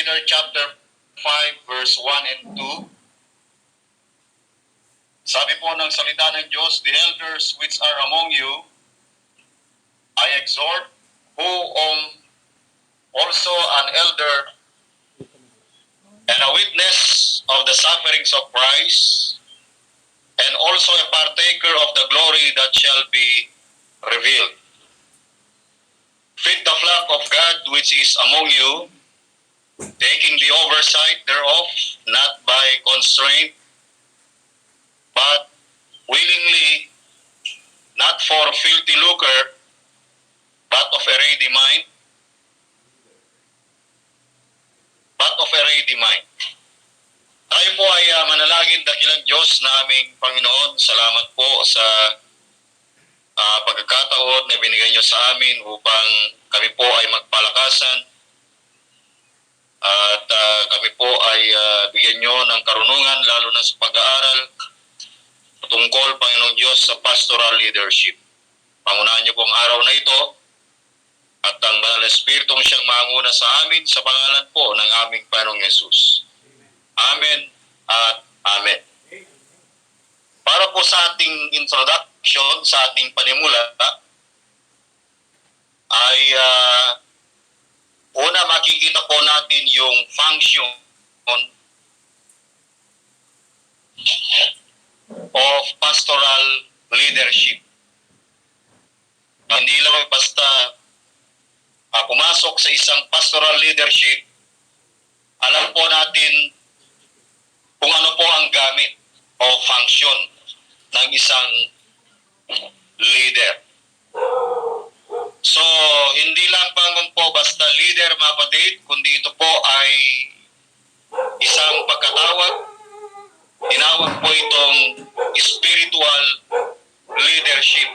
Peter chapter 5 verse 1 and 2. Sabi po ng salita ng Diyos, the elders which are among you, I exhort, who also an elder and a witness of the sufferings of Christ, and also a partaker of the glory that shall be revealed. Feed the flock of God which is among you, taking the oversight thereof, not by constraint, but willingly, not for filthy lucre, but of a ready mind. Tayo po ay manalangin, dakilang Diyos na aming Panginoon. Salamat po sa pagkakataon na binigay niyo sa amin upang kami po ay magpalakasan at kami po ay bigyan niyo ng karunungan lalo na sa pag-aaral tungkol, Panginoong Diyos, sa pastoral leadership. Pangunahan niyo pong araw na ito at ang Banal na Espiritong siyang manguna sa amin sa pangalan po ng aming Panginoong Yesus. Amen at Amen. Para po sa ating introduction, sa ating panimula, ay una makikita po natin yung function of pastoral leadership. Hindi lang basta pumasok sa isang pastoral leadership, alam po natin kung ano po ang gamit o function ng isang leader. So, hindi lang po basta leader, mga kapatid, kundi ito po ay isang pagkatawag. Tinawag po itong spiritual leadership.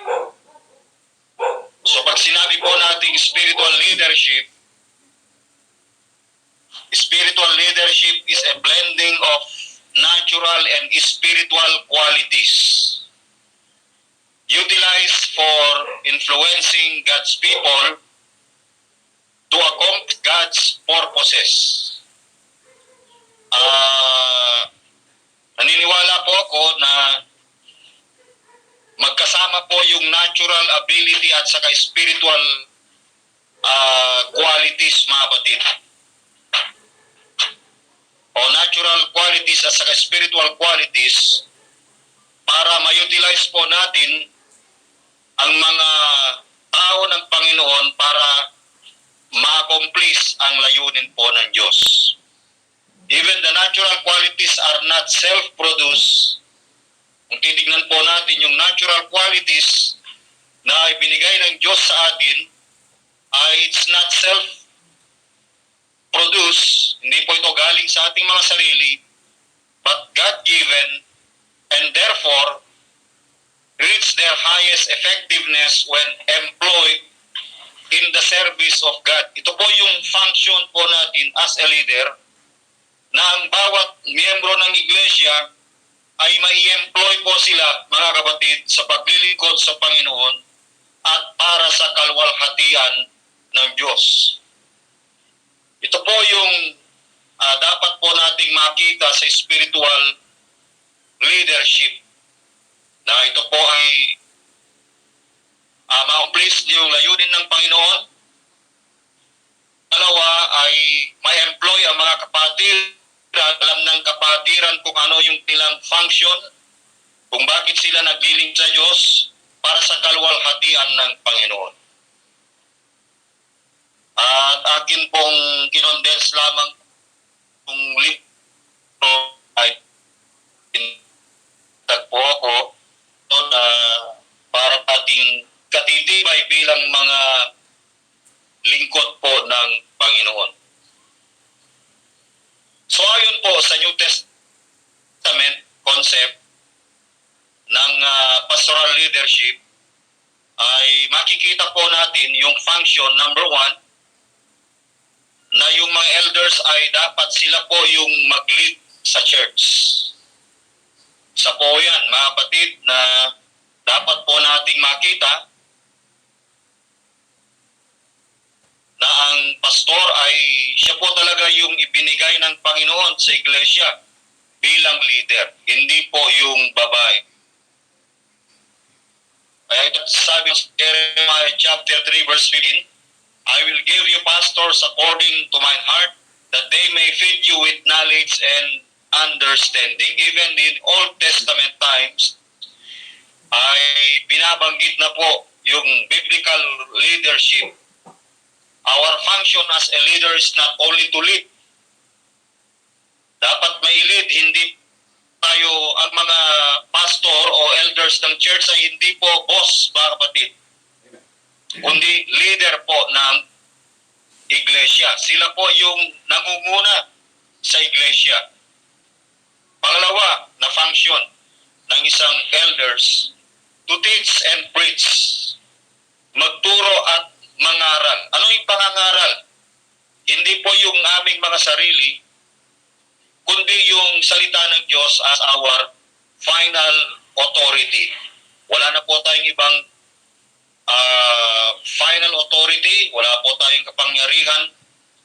So, pag sinabi po nating spiritual leadership is a blending of natural and spiritual qualities utilized for influencing God's people to accomplish God's purposes. Naniniwala po ako na magkasama po yung natural ability at saka spiritual qualities, mga kapatid. O natural qualities at saka spiritual qualities para ma-utilize po natin ang mga tao ng Panginoon para ma-accomplish ang layunin po ng Diyos. Even the natural qualities are not self-produced. Kung titignan po natin yung natural qualities na ibinigay ng Diyos sa atin, it's not self-produced. Hindi po ito galing sa ating mga sarili, but God-given, and therefore reach their highest effectiveness when employed in the service of God. Ito po yung function po natin as a leader, na ang bawat miyembro ng iglesia ay mai-employ po sila, mga kapatid, sa paglilingkod sa Panginoon at para sa kalwalhatian ng Diyos. Ito po yung dapat po nating makita sa spiritual leadership, na ito po ay ma-accomplish yung layunin ng Panginoon. Dalawa ay ma-employ ang mga kapatid, alam ng kapatiran kung ano yung nilang function, kung bakit sila nagliling sa Diyos para sa kalwalhatian ng Panginoon. At akin pong kinondense lamang kung libro ay tagpo ako para ating katitibay bilang mga lingkod po ng Panginoon. So ayon po sa New Testament concept ng pastoral leadership, ay makikita po natin yung function, number 1, na yung mga elders ay dapat sila po yung mag-lead sa church. Sa po yan, mga kapatid, na dapat po nating makita na ang pastor ay siya po talaga yung ibinigay ng Panginoon sa iglesia bilang leader, hindi po yung babae. Kaya ito sabi sa Jeremiah chapter 3 verse 15, I will give you pastors according to my heart, that they may feed you with knowledge and understanding. Even in Old Testament times, ay binabanggit na po yung biblical leadership. Our function as a leader is not only to lead. Dapat may lead, hindi tayo ang mga pastor o elders ng church ay hindi po boss, mga kapatid, kundi leader po ng iglesia. Sila po yung nangunguna sa iglesia. Pangalawa na function ng isang elders, to teach and preach. Magturo at mangaral. Ano yung pangangaral? Hindi po yung aming mga sarili, kundi yung salita ng Diyos as our final authority. Wala na po tayong ibang final authority, wala po tayong kapangyarihan,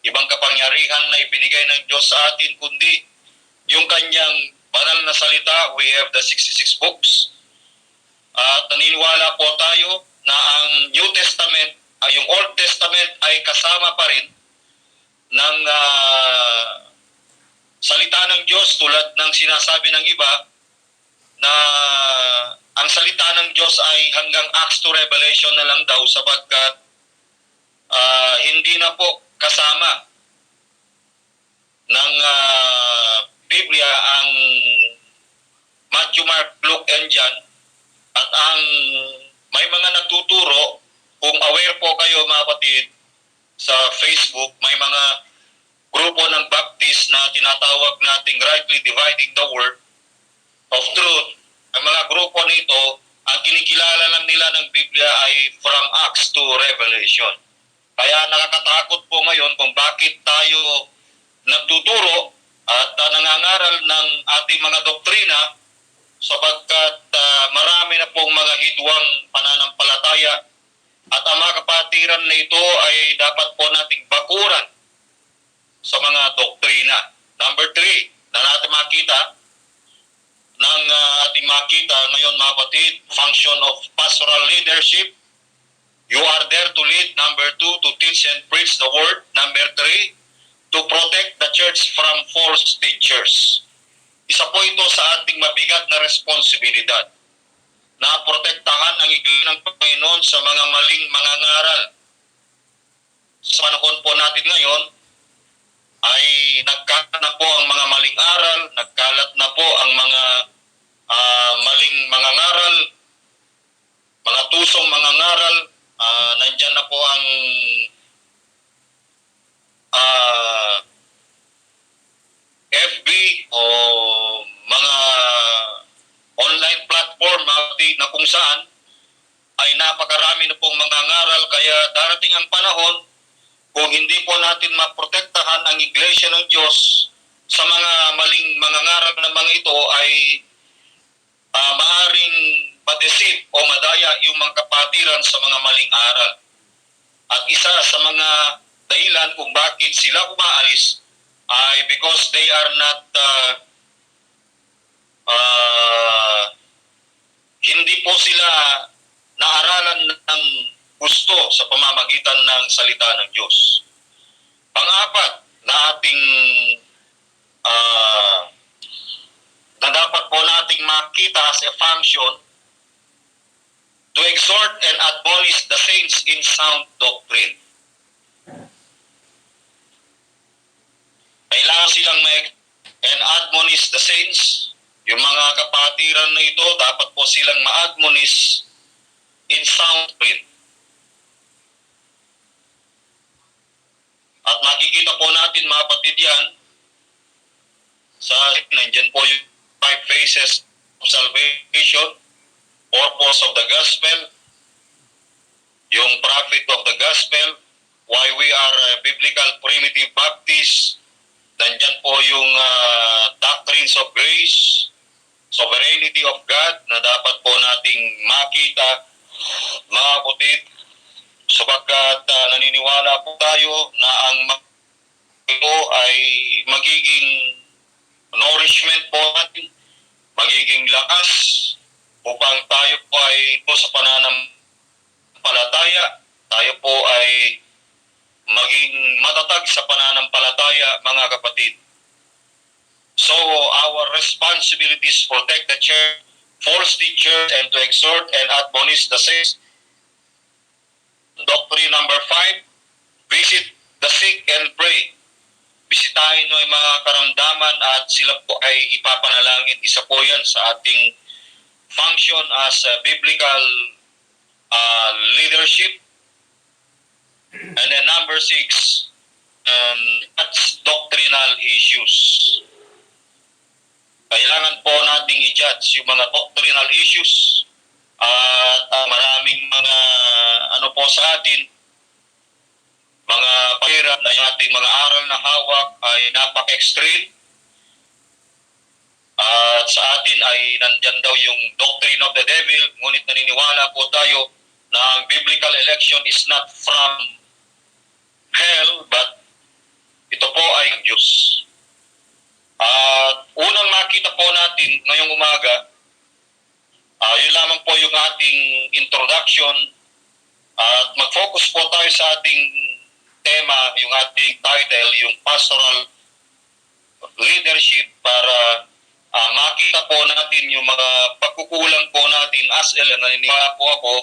ibang kapangyarihan na ibinigay ng Diyos sa atin, kundi yung kanyang banal na salita. We have the 66 books. At naniniwala po tayo na ang New Testament, yung Old Testament ay kasama pa rin ng salita ng Diyos, tulad ng sinasabi ng iba na ang salita ng Diyos ay hanggang Acts to Revelation na lang daw, sapagkat hindi na po kasama ng Biblia ang Matthew, Mark, Luke, and John. At ang may mga nagtuturo, kung aware po kayo mga kapatid, sa Facebook, may mga grupo ng Baptist na tinatawag nating rightly dividing the word of truth. Ang mga grupo nito, ang kinikilala lang nila ng Biblia ay from Acts to Revelation. Kaya nakakatakot po ngayon kung bakit tayo nagtuturo at nangangaral ng ating mga doktrina, sapagkat marami na pong mga hidwang pananampalataya, at ang mga kapatiran na ito ay dapat po nating bakuran sa mga doktrina. Number 3, na natin makita ngayon mga kapatid, function of pastoral leadership. You are there to lead. Number 2, to teach and preach the word. Number 3, to protect the church from false teachers. Isa po ito sa ating mabigat na responsibilidad, na protektahan ang iglesia ng Panginoon sa mga maling mangangaral. Sa panahon po natin ngayon, ay nagkalat na po ang mga maling aral, nagkalat na po ang mga maling mangangaral, mga tusong mangangaral. Nandyan na po ang FB o mga online platform na kung saan ay napakarami na pong mangangaral. Kaya darating ang panahon, kung hindi po natin maprotektahan ang iglesia ng Diyos sa mga maling mangangaral na mga ito, ay maaring madeceive o madaya yung mga kapatiran sa mga maling aral. At isa sa mga dahilan kung bakit sila umaalis ay because they are not hindi po sila naaralan ng gusto sa pamamagitan ng salita ng Diyos. Pang-apat na ating na dapat po nating makita as a function, to exhort and admonish the saints in sound doctrine. Kailangan silang and admonish the saints. Yung mga kapatiran na ito, dapat po silang ma-admonish in sound doctrine. At makikita po natin mga kapatid yan sa nandiyan po yung 5 phases of salvation, purpose of the gospel, yung prophet of the gospel, why we are a biblical primitive Baptist. Nandiyan po yung doctrines of grace, sovereignty of God, na dapat po nating makita, mga kapatid. sapagkat naniniwala po tayo na ang ito ay magiging nourishment po natin, magiging lakas upang tayo po ay po sa pananampalataya, tayo po ay maging matatag sa pananampalataya, mga kapatid. So, our responsibility is to protect the church, false teachers, and to exhort and admonish the saints. Doctrine number 5, visit the sick and pray. Bisitahin mo yung mga karamdaman at sila po ay ipapanalangin. Isa po yan sa ating function as biblical leadership. And then number 6, that's doctrinal issues. Kailangan po nating i-judge yung mga doctrinal issues at maraming mga po sa atin, mga pahirap na yung ating mga aral na hawak ay napaka-extreme. At sa atin ay nandyan daw yung doctrine of the devil, ngunit naniniwala po tayo na ang biblical election is not from hell, but ito po ay Diyos. At unang makita po natin ngayong umaga, yun lamang po yung ating introduction at mag-focus po tayo sa ating tema, yung ating title, yung pastoral leadership para makita po natin yung mga pagkukulang po natin as naniniwala po ako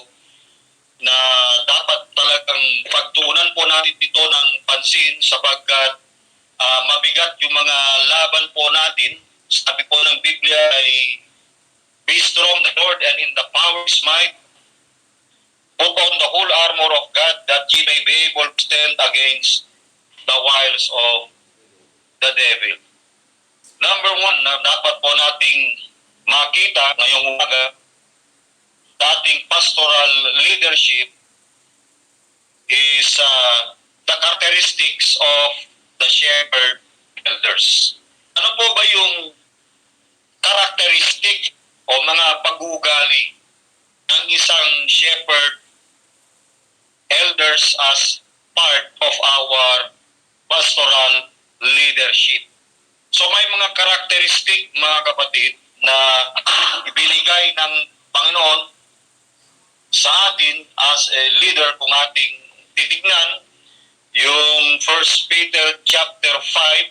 na dapat talagang pagtuunan po natin dito ng pansin sapagkat mabigat yung mga laban po natin. Sabi po ng Biblia ay be strong the Lord and in the power of His might. Put on the whole armor of God that ye may be able to stand against the wiles of the devil. Number 1 na dapat po nating makita ngayong umaga sa ating pastoral leadership is the characteristics of the shepherd elders. Ano po ba yung characteristic o mga pag-uugali ng isang shepherd elders as part of our pastoral leadership? So may mga karakteristik, mga kapatid, na ibinigay ng Panginoon sa atin as a leader. Kung ating titignan yung 1 Peter chapter 5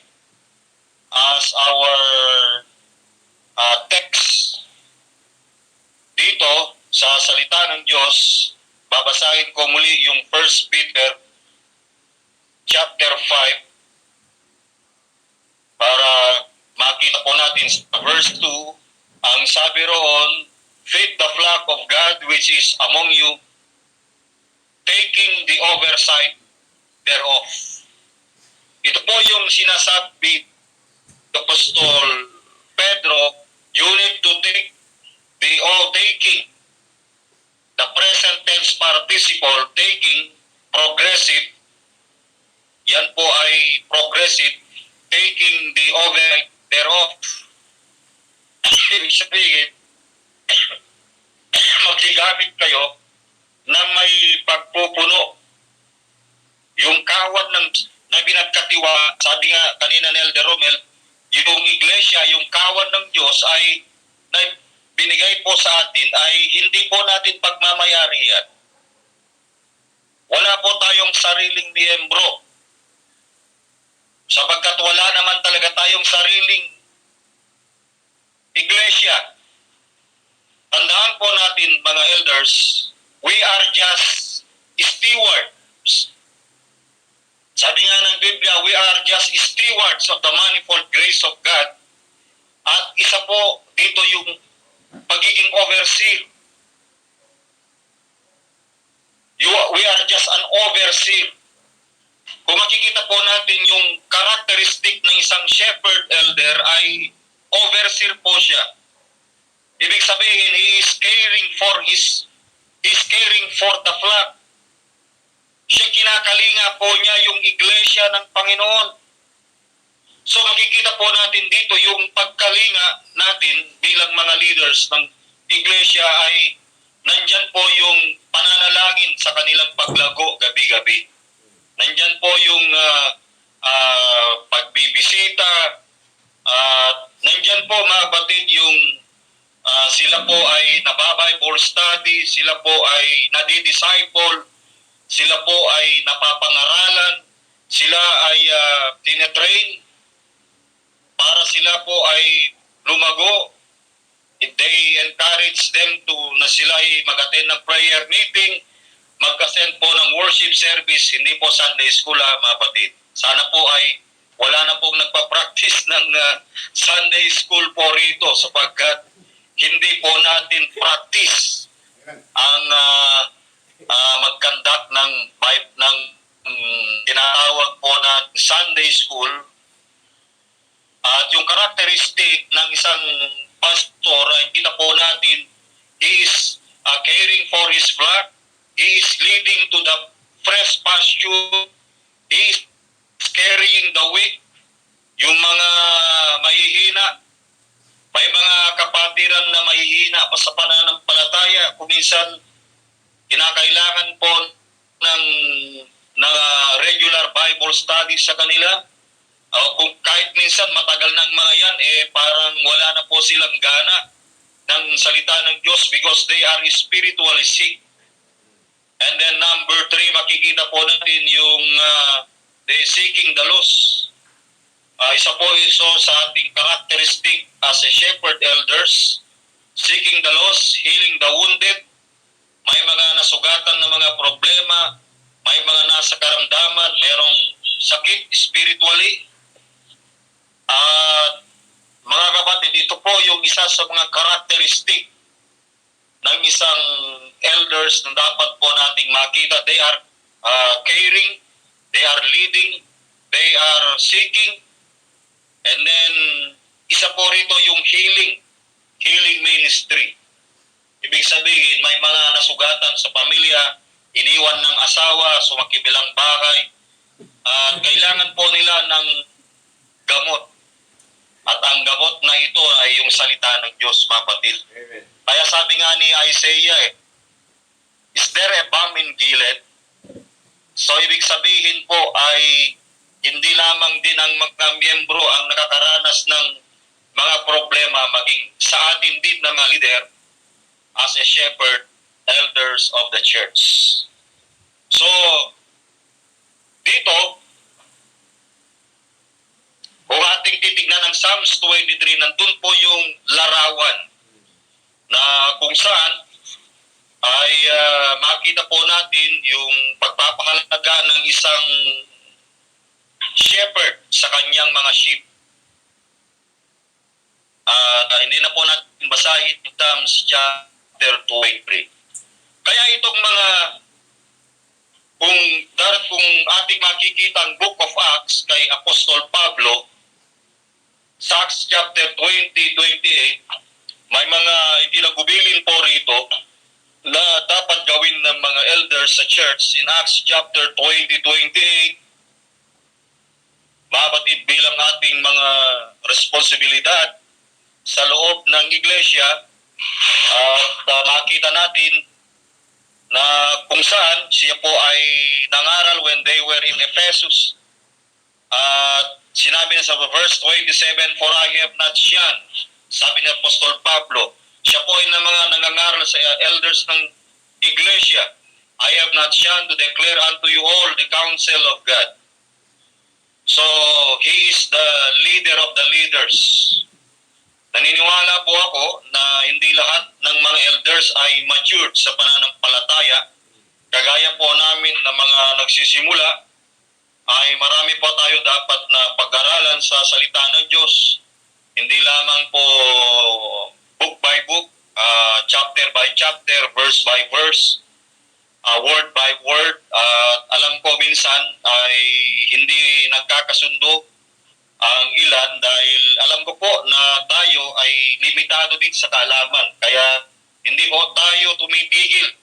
as our text dito sa salita ng Diyos, babasahin ko muli yung 1 Peter chapter 5 para makita po natin sa verse 2, ang sabi roon, feed the flock of God which is among you, taking the oversight thereof. Ito po yung sinasabi ng Apostol Pedro, you need to take taking, the present tense participle, taking, progressive, yan po ay progressive, taking the oversight thereof. Ibig sabihin, magigamit kayo ng may pagpupuno. Yung kawad na binagkatiwa, sabi nga kanina ni Elder Romel, yung iglesia, yung kawad ng Diyos ay na binigay po sa atin ay hindi po natin pagmamayari yan. Wala po tayong sariling miyembro. Sapagkat wala naman talaga tayong sariling iglesia. Tandaan po natin, mga elders, we are just stewards. Sabi nga ng Biblia, we are just stewards of the manifold grace of God. At isa po dito yung pagiging overseer. We are just an overseer. Kung makikita po natin yung characteristic ng isang shepherd elder ay overseer po siya. Ibig sabihin, he is caring for the flock. Siya kinakalinga po niya yung iglesia ng Panginoon. So makikita po natin dito yung pagkalinga natin bilang mga leaders ng iglesia ay nandyan po yung pananalangin sa kanilang paglago gabi-gabi. Nandyan po yung pagbibisita, nandyan po mga batid yung sila po ay nababible study, sila po ay nadidisciple, sila po ay napapangaralan, sila ay tinetrain para sila po ay lumago. They encourage them to na sila ay mag-attend ng prayer meeting, mag-attend po ng worship service, hindi po Sunday school mga kapatid. Sana po ay wala na pong nagpa-practice ng Sunday school po rito sapagkat hindi po natin practice ang mag-conduct ng tinatawag po na Sunday school. At yung characteristic ng isang pastor ay kita po natin, he is caring for his flock, he is leading to the fresh pasture, he is carrying the weak, yung mga mahihina. May mga kapatiran na mahihina pa sa pananampalataya, kung minsan kinakailangan po ng regular Bible study sa kanila. Kung kahit minsan matagal ng mga yan, parang wala na po silang gana ng salita ng Diyos because they are spiritually sick. And then number 3, makikita po natin yung they seeking the lost. Isa po iso sa ating characteristic as a shepherd elders, seeking the lost, healing the wounded. May mga nasugatan na mga problema, may mga nasa karamdaman, merong sakit spiritually. At mga kapatid, ito po yung isa sa mga characteristic ng isang elders na dapat po nating makita. They are caring, they are leading, they are seeking, and then isa po rito yung healing ministry. Ibig sabihin, may mga nasugatan sa pamilya, iniwan ng asawa, sumakibilang bahay, at kailangan po nila ng gamot. At ang gamot na ito ay yung salita ng Diyos, mga kapatid. Amen. Kaya sabi nga ni Isaiah, is there a balm in Gilead? So ibig sabihin po ay hindi lamang din ang mga miyembro ang nakakaranas ng mga problema, maging sa atin din ng mga leader as a shepherd, elders of the church. So, dito, kung ating titignan ng Psalms 23, nandun po yung larawan na kung saan ay makita po natin yung pagpapahalaga ng isang shepherd sa kanyang mga sheep. Hindi na po natin basahin yung Psalms chapter 23. Kaya itong mga kung ating makikita ang Book of Acts kay Apostol Pablo, sa Acts chapter 20-28, may mga itinagubilin po rito na dapat gawin ng mga elders sa church. In Acts chapter 20-28, mabatid bilang ating mga responsibilidad sa loob ng iglesia, at makita natin na kung saan siya po ay nangaral when they were in Ephesus. Sinabi na sa verse 27, for I have not shunned, sabi ni Apostol Pablo, siya po ay ng mga nangangaral sa elders ng iglesia, I have not shunned to declare unto you all the counsel of God. So, he is the leader of the leaders. Naniniwala po ako na hindi lahat ng mga elders ay matured sa pananampalataya. Kagaya po namin na mga nagsisimula, ay marami po tayo dapat na pag-aralan sa salita ng Diyos. Hindi lamang po book by book, chapter by chapter, verse by verse, word by word. Alam ko minsan ay hindi nagkakasundo ang ilan dahil alam ko po na tayo ay limitado din sa kaalaman. Kaya hindi po tayo tumitigil,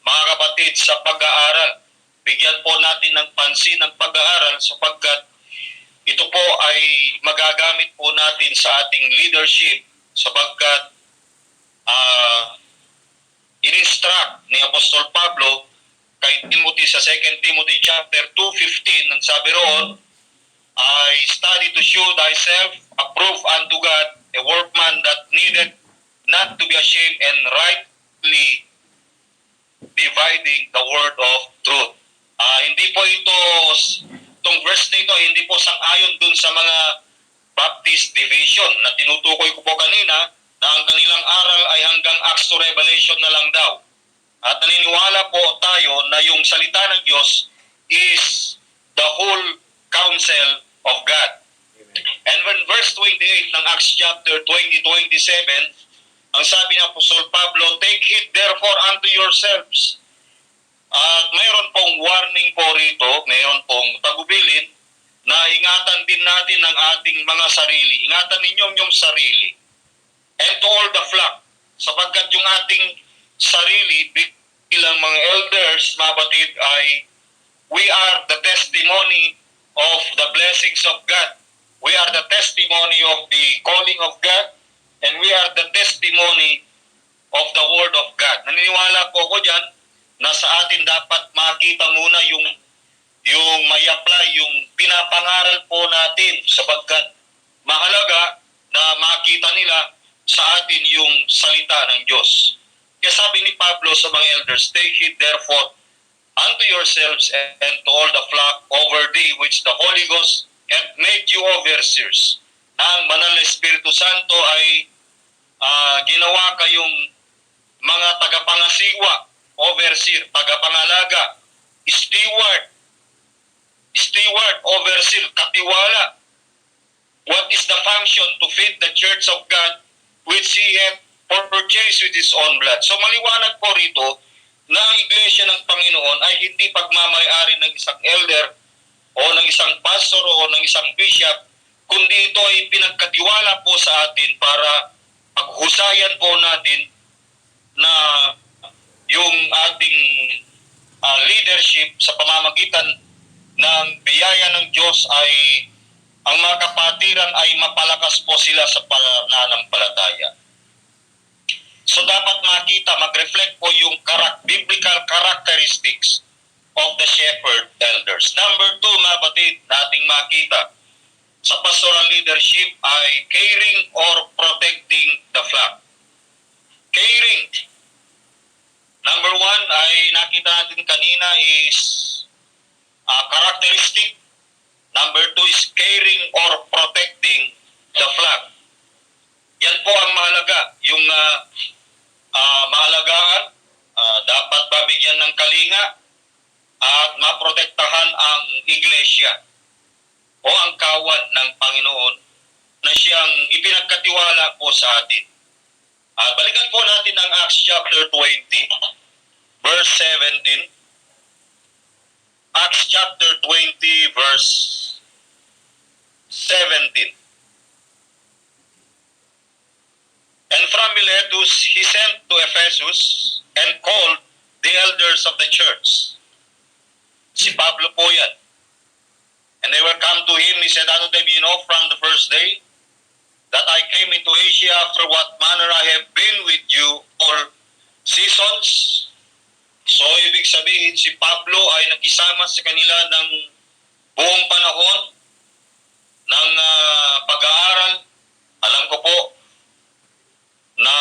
mga kapatid, sa pag-aaral. Bigyan po natin ng pansin ang pag-aaral sapagkat ito po ay magagamit po natin sa ating leadership sapagkat in-instruct ni Apostol Pablo kay Timothy sa 2 Timothy chapter 2:15, nang sabi roon, I study to show thyself approved unto God, a workman that needed not to be ashamed and rightly dividing the word of truth. Hindi po itong verse na ito, hindi po sang-ayon dun sa mga Baptist division na tinutukoy ko po kanina na ang kanilang aral ay hanggang Acts to Revelation na lang daw. At naniniwala po tayo na yung salita ng Diyos is the whole counsel of God. And when verse 28 ng Acts chapter 20:27, ang sabi ng Apostol Pablo, take heed therefore unto yourselves. At mayroon pong warning po rito, mayroon pong tagubilin na ingatan din natin ang ating mga sarili. Ingatan ninyo yung sarili. And to all the flock, sapagkat yung ating sarili bilang mga elders, mga batid, ay we are the testimony of the blessings of God. We are the testimony of the calling of God, and we are the testimony of the Word of God. Naniniwala po ako dyan na sa atin dapat makita muna yung may apply, yung pinapangaral po natin, sapagkat mahalaga na makita nila sa atin yung salita ng Diyos. Kaya sabi ni Pablo sa mga elders, take heed therefore unto yourselves and to all the flock over thee which the Holy Ghost hath made you overseers. Ang Banal na Espiritu Santo ay ginawa kayong mga tagapangasiwa, overseer, tagapangalaga, steward, overseer, katiwala. What is the function? To feed the church of God which He hath purchased with His own blood. So maliwanag po rito na ang iglesia ng Panginoon ay hindi pagmamayari ng isang elder o ng isang pastor o ng isang bishop, kundi ito ay pinagkatiwala po sa atin para paghusayan po natin na yung ating leadership sa pamamagitan ng biyaya ng Diyos ay ang mga kapatiran ay mapalakas po sila sa pananampalataya. So dapat makita, mag-reflect po yung biblical characteristics of the shepherd elders. Number 2, mga batid, nating makita sa pastoral leadership ay caring or protecting the flock. Caring. Number 1 ay nakita natin kanina is characteristic. Number 2 is caring or protecting the flock. Yan po ang mahalaga. Yung mahalagaan, dapat babigyan ng kalinga at maprotektahan ang iglesia o ang kawan ng Panginoon na siyang ipinagkatiwala po sa atin. Balikan po natin ang Acts chapter 20, verse 17. Acts chapter 20, verse 17. And from Miletus he sent to Ephesus and called the elders of the church. Si Pablo po yan. And they were come to him, he said unto them, you know, from the first day that I came into Asia, after what manner I have been with you all seasons. So, ibig sabihin, si Pablo ay nakisama sa kanila ng buong panahon ng pag-aaral. Alam ko po na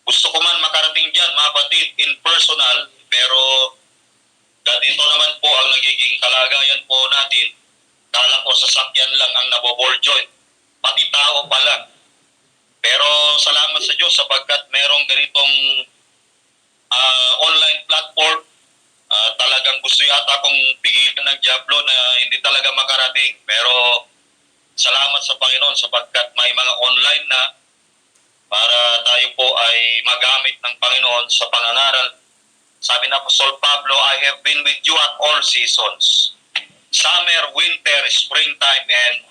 gusto ko man makarating dyan, mga batid, in personal, pero ganito naman po ang nagiging kalagayan po natin. Kala ko sasakyan lang ang naboball joint, pati tao pa lang. Pero salamat sa Diyos sapagkat merong ganitong online platform. Talagang gusto yata akong pigilan ng Diablo na hindi talaga makarating. Pero salamat sa Panginoon sapagkat may mga online na para tayo po ay magamit ng Panginoon sa pangangaral. Sabi na Apostol Pablo, I have been with you at all seasons. Summer, winter, springtime, and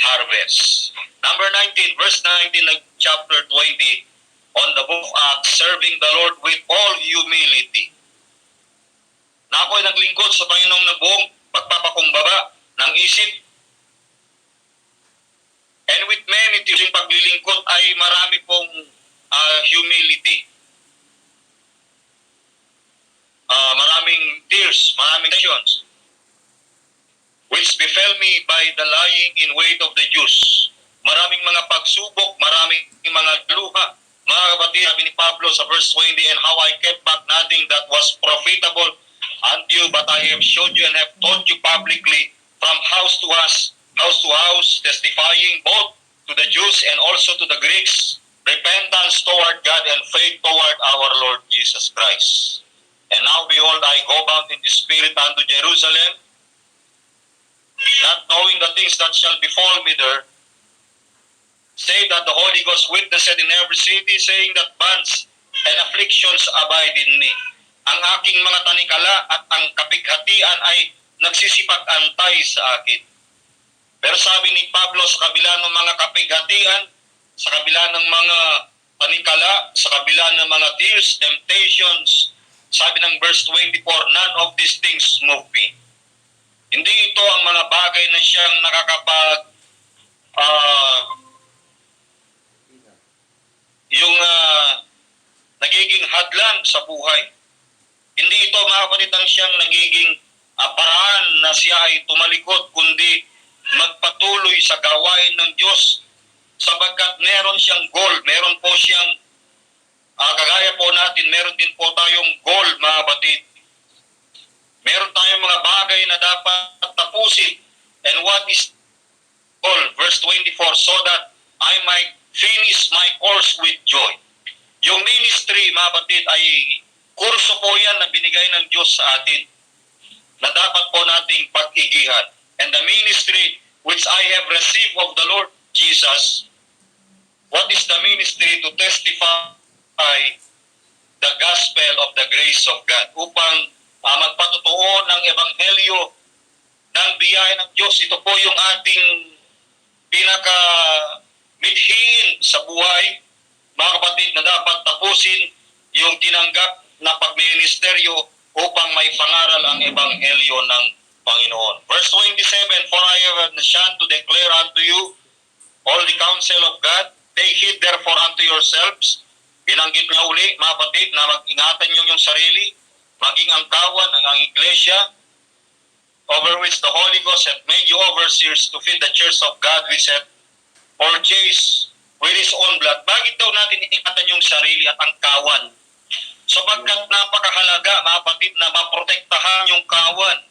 harvest. Number 19, verse 19 ng chapter 20 on the book of Acts, serving the Lord with all humility. Na ako'y naglingkod sa Panginoong na buong pagpapakumbaba ng isip. And with many, yung paglilingkod ay marami pong humility. Maraming tears, maraming tensions, which befell me by the lying in wait of the Jews. Maraming mga pagsubok, maraming mga luha. Mga kapatid, sabi ni Pablo sa verse 20, and how I kept back nothing that was profitable unto you, but I have showed you and have taught you publicly from house to house, testifying both to the Jews and also to the Greeks, repentance toward God and faith toward our Lord Jesus Christ. And now behold, I go bound in the Spirit unto Jerusalem, not knowing the things that shall befall me there, save that the Holy Ghost witnessed in every city, saying that bands and afflictions abide in me. Ang aking mga tanikala at ang kapighatian ay nagsisipag-antay sa akin. Pero sabi ni Pablo, sa kabila ng mga kapighatian, sa kabila ng mga tanikala, sa kabila ng mga tears, temptations, sabi ng verse 24, none of these things move me. Hindi ito ang mga bagay na siyang nagiging hadlang sa buhay. Hindi ito, mga kapatid, ang siyang nagiging paraan na siya ay tumalikod, kundi magpatuloy sa gawain ng Diyos, sapagkat meron siyang goal, meron po siyang kagaya po natin, meron din po tayong goal, mga kapatid. Meron tayong mga bagay na dapat tapusin. And what is goal? Verse 24, so that I might finish my course with joy. Yung ministry, mga kapatid, ay kurso po yan na binigay ng Diyos sa atin na dapat po nating pag-igihan. And the ministry which I have received of the Lord Jesus, what is the ministry? To testify the gospel of the grace of God, upang magpatutuo ng ebanghelyo ng biyaya ng Diyos. Ito po yung ating pinaka-mithiin sa buhay, mga kapatid, na dapat tapusin yung tinanggap na pagministeryo upang may pangaral ang ebanghelyo ng Panginoon. Verse 27, for I have shunned to declare unto you all the counsel of God. Take heed therefore unto yourselves. Binanggit niya uli, mga kapatid, na mag-ingatan niyo yung sarili, maging ang kawan ng iglesia, over which the Holy Ghost hath made you overseers to feed the church of God which hath purchased with His own blood. Bakit daw natin ingatan yung sarili at ang kawan? Sapagkat napakahalaga, mga kapatid, na maprotektahan yung kawan.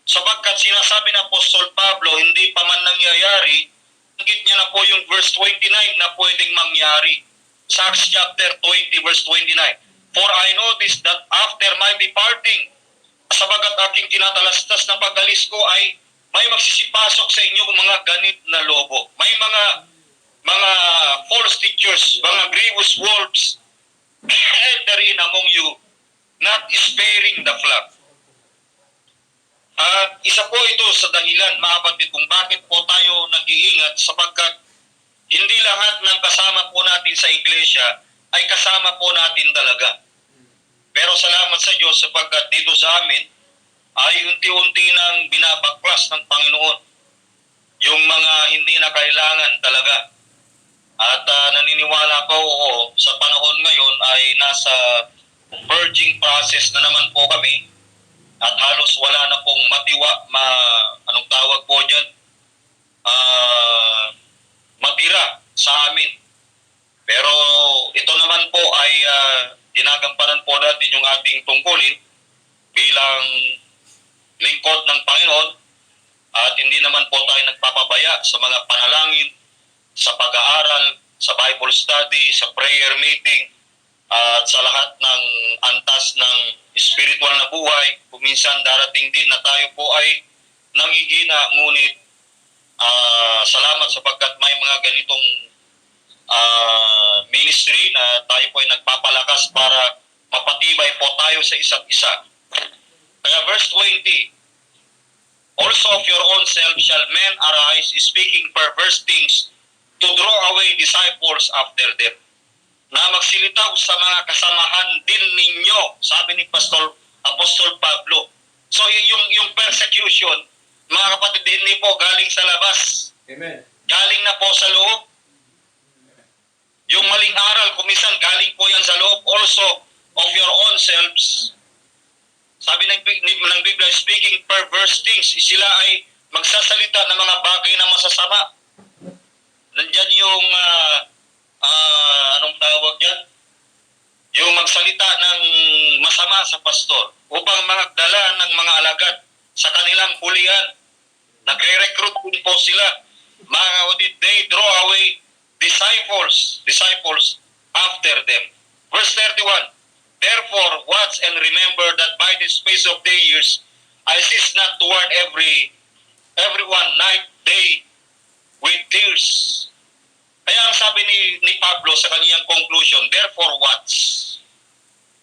Sapagkat sinasabi ng Apostol Pablo, hindi pa man nangyayari, ingit niya na po yung verse 29 na pwedeng mangyari. Sa Acts chapter 20, verse 29. For I know this, that after my departing, sabagat aking tinatalastas na pag-alis ko, ay may magsisipasok sa inyong mga ganit na lobo. May mga false teachers, mga grievous wolves, entering among you, not sparing the flock. At isa po ito sa dahilan, mga kapatid, kung bakit po tayo nag-iingat, sapagkat hindi lahat ng kasama po natin sa iglesia ay kasama po natin talaga. Pero salamat sa Diyos, sapagkat dito sa amin ay unti-unti nang binabaklas ng Panginoon yung mga hindi na kailangan talaga. At naniniwala ko, sa panahon ngayon ay nasa purging process na naman po kami, at halos wala na pong anong tawag po dyan, matira sa amin. Pero ito naman po ay ginagampanan po natin yung ating tungkulin bilang lingkod ng Panginoon, at hindi naman po tayo nagpapabaya sa mga panalangin, sa pag-aaral, sa Bible study, sa prayer meeting, at sa lahat ng antas ng spiritual na buhay. Kuminsan darating din na tayo po ay nangihina, ngunit salamat sapagkat may mga ganitong ministry na tayo po ay nagpapalakas para mapatibay po tayo sa isa't isa. Kaya verse 20, also of your own self shall men arise speaking perverse things to draw away disciples after them. Na magsilitaw sa mga kasamahan din ninyo, sabi ni Apostol Pablo. So yung persecution, mga kapatid, hindi po galing sa labas. Amen. Galing na po sa loob. Yung maling aral, kumisan galing po yan sa loob also of your own selves. Sabi ng Biblia, speaking perverse things, sila ay magsasalita ng mga bagay na masasama. Nandyan yung, anong tawag yan? Yung magsalita ng masama sa pastor upang magdala ng mga alagad sa kanilang hulihan. Nagre-recruit din po sila. They draw away disciples after them. Verse 31, therefore watch and remember that by the space of the years I cease not to warn everyone night, day, with tears. Kaya ang sabi ni Pablo sa kaniyang conclusion, therefore watch.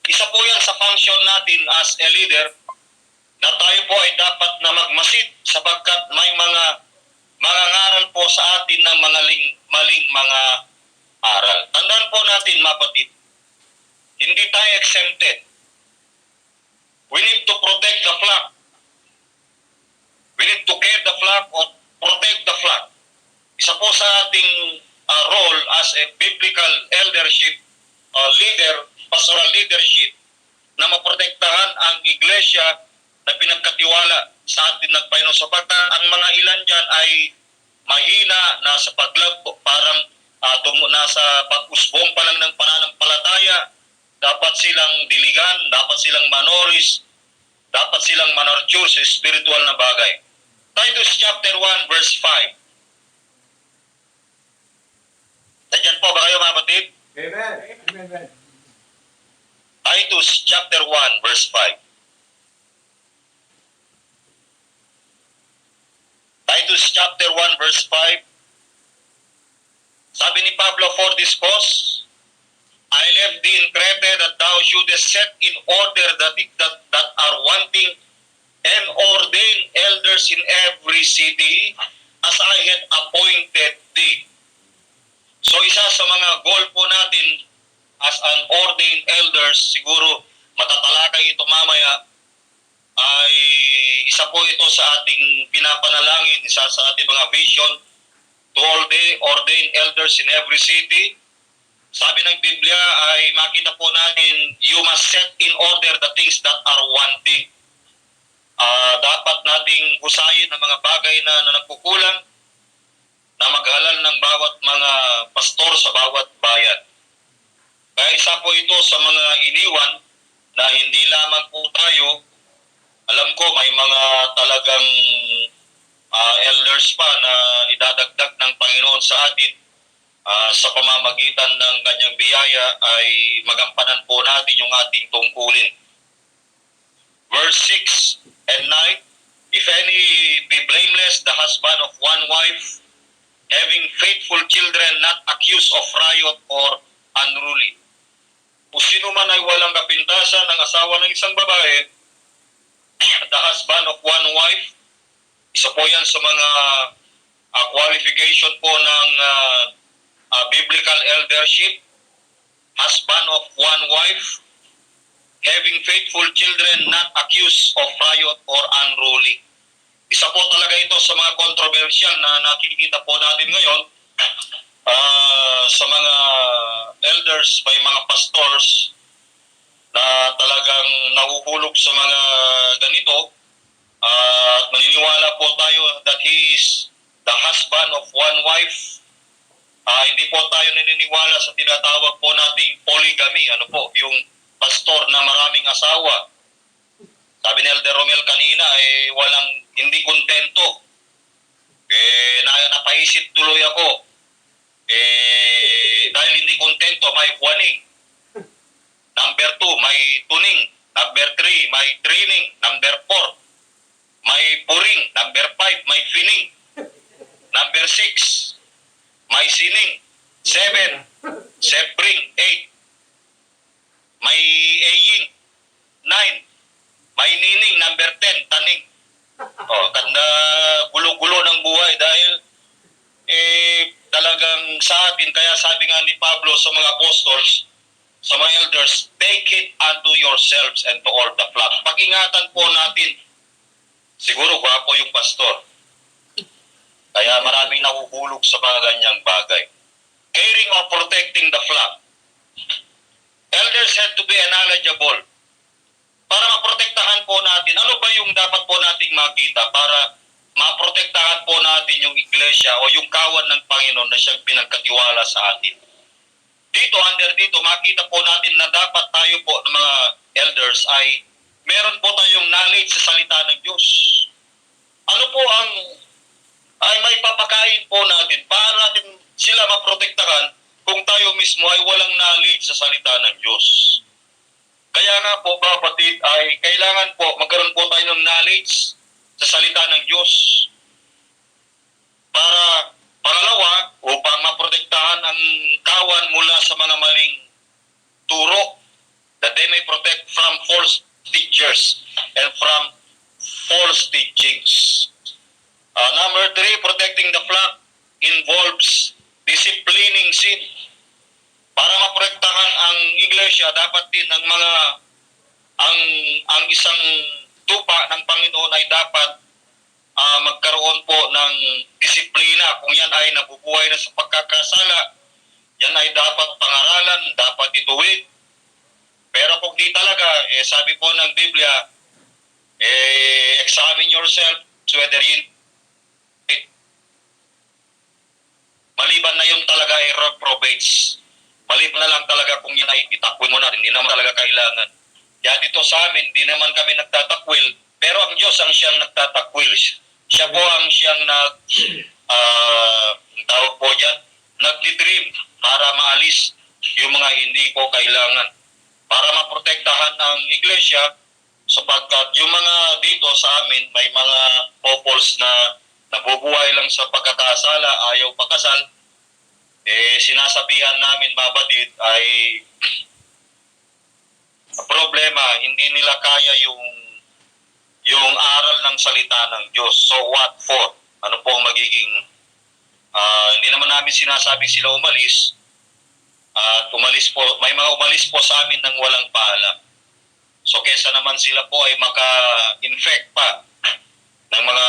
Isa po yan sa function natin as a leader na tayo po ay dapat na magmasid sapagkat may mga mangangaral po sa atin ng mga maling mga aral. Tandaan po natin, mapatid, hindi tayo exempted. We need to protect the flock. We need to care the flock or protect the flock. Isa po sa ating role as a biblical eldership, leader, pastoral leadership, na maprotektahan ang iglesia na pinagkatiwala sa atin ng Panginoon. Sapagkat ang mga ilan dyan ay mahina, nasa paglabo, parang nasa pag-usbong pa lang ng pananampalataya. Dapat silang diligan, dapat silang manoris, dapat silang manurture sa spiritual na bagay. Titus chapter 1 verse 5. Nandiyan po ba kayo, mga kapatid? Amen. Amen. Titus chapter 1 verse 5. Titus chapter 1 verse 5. Sabi ni Pablo, for this cause I left thee in Crete that thou shouldest set in order that are wanting and ordain elders in every city as I had appointed thee. So isa sa mga goal po natin as an ordained elders, siguro matatalakay ito mamaya, ay isa po ito sa ating pinapanalangin, isa sa ating mga vision to ordain elders in every city. Sabi ng Biblia ay makita po natin, you must set in order the things that are wanting. Dapat nating husayin ang mga bagay na nagkukulang, na maghalal ng bawat mga pastor sa bawat bayan. Kaya isa po ito sa mga iniwan na hindi lamang po tayo, alam ko may mga talagang elders pa na idadagdag ng Panginoon sa atin. Sa pamamagitan ng kanyang biyaya ay magampanan po natin yung ating tungkulin. Verse 6 and 9, if any be blameless, the husband of one wife, having faithful children, not accused of riot or unruly. Kung sino man ay walang kapintasan ng asawa ng isang babae, the husband of one wife, isa po yan sa mga qualification po ng biblical eldership, husband of one wife, having faithful children, not accused of riot or unruly. Isa po talaga ito sa mga controversial na nakikita po natin ngayon sa mga elders, may mga pastors na talagang nahuhulog sa mga ganito. Maniniwala po tayo that he is the husband of one wife. Hindi po tayo naniniwala sa tinatawag po nating polygamy. Ano po, yung pastor na maraming asawa. Sabi ni Elder Romel kanina, hindi kontento. Napaisip tuloy ako. Dahil hindi kontento, may huwaning. Number 2, may tuning. Number 3, may training. Number 4, may puring. Number 5, may fining. Number 6, may sining. 7, sebring. 8, may aying. 9, may nining. Number 10, taning. Kanda gulo-gulo ng buhay dahil talagang sa atin, kaya sabi nga ni Pablo sa mga apostles, sa mga elders, take it unto yourselves and to all the flock. Pag-ingatan po natin, siguro gwapo yung pastor. Kaya maraming nahuhulog sa mga ganyang bagay. caring or protecting the flock. Elders had to be knowledgeable para maprotektahan po natin. Ano ba yung dapat po nating makita para maprotektahan po natin yung iglesia o yung kawan ng Panginoon na siyang pinagkatiwala sa atin. Dito, dito, makita po natin na dapat tayo po ng mga elders ay meron po tayong knowledge sa salita ng Diyos. Ano po ang ay may papakain po natin para natin sila maprotektahan kung tayo mismo ay walang knowledge sa salita ng Diyos. Kaya nga po, kapatid, ay kailangan po magkaroon po tayo ng knowledge sa salita ng Diyos para pangalawa, upang maprotektahan ang kawan mula sa mga maling turo, that they may protect from false teachers and from false teachings. Number 3, protecting the flock involves disciplining sin. Para maprotektahan ang iglesia, dapat din ang isang tupa ng Panginoon ay dapat magkaroon po ng disiplina. Kung yan ay nabubuhay na sa pagkakasala, yan ay dapat pangaralan, dapat ituwid. Pero kung di talaga, sabi po ng Biblia, examine yourself whether you maliban na yung talaga ay reprobates. Maliban na lang talaga kung yan ay itakwil mo natin, hindi naman talaga kailangan. Kaya dito sa amin, hindi naman kami nagtatakwil, pero ang Diyos ang siyang nagtatakwil. Siya po ang siyang tawag po dyan, nagdidream para maalis yung mga hindi po kailangan. Para maprotektahan ang iglesia, sapagkat yung mga dito sa amin, may mga couples na nabubuhay lang sa pagkakasala, ayaw pakasal, sinasabihan namin mabatid ay problema, hindi nila kaya yung aral ng salita ng Diyos. So what for? Ano po ang magiging, hindi naman namin sinasabi sila umalis, at umalis po, may mga umalis po sa amin ng walang paalam. So kesa naman sila po ay maka-infect pa ng mga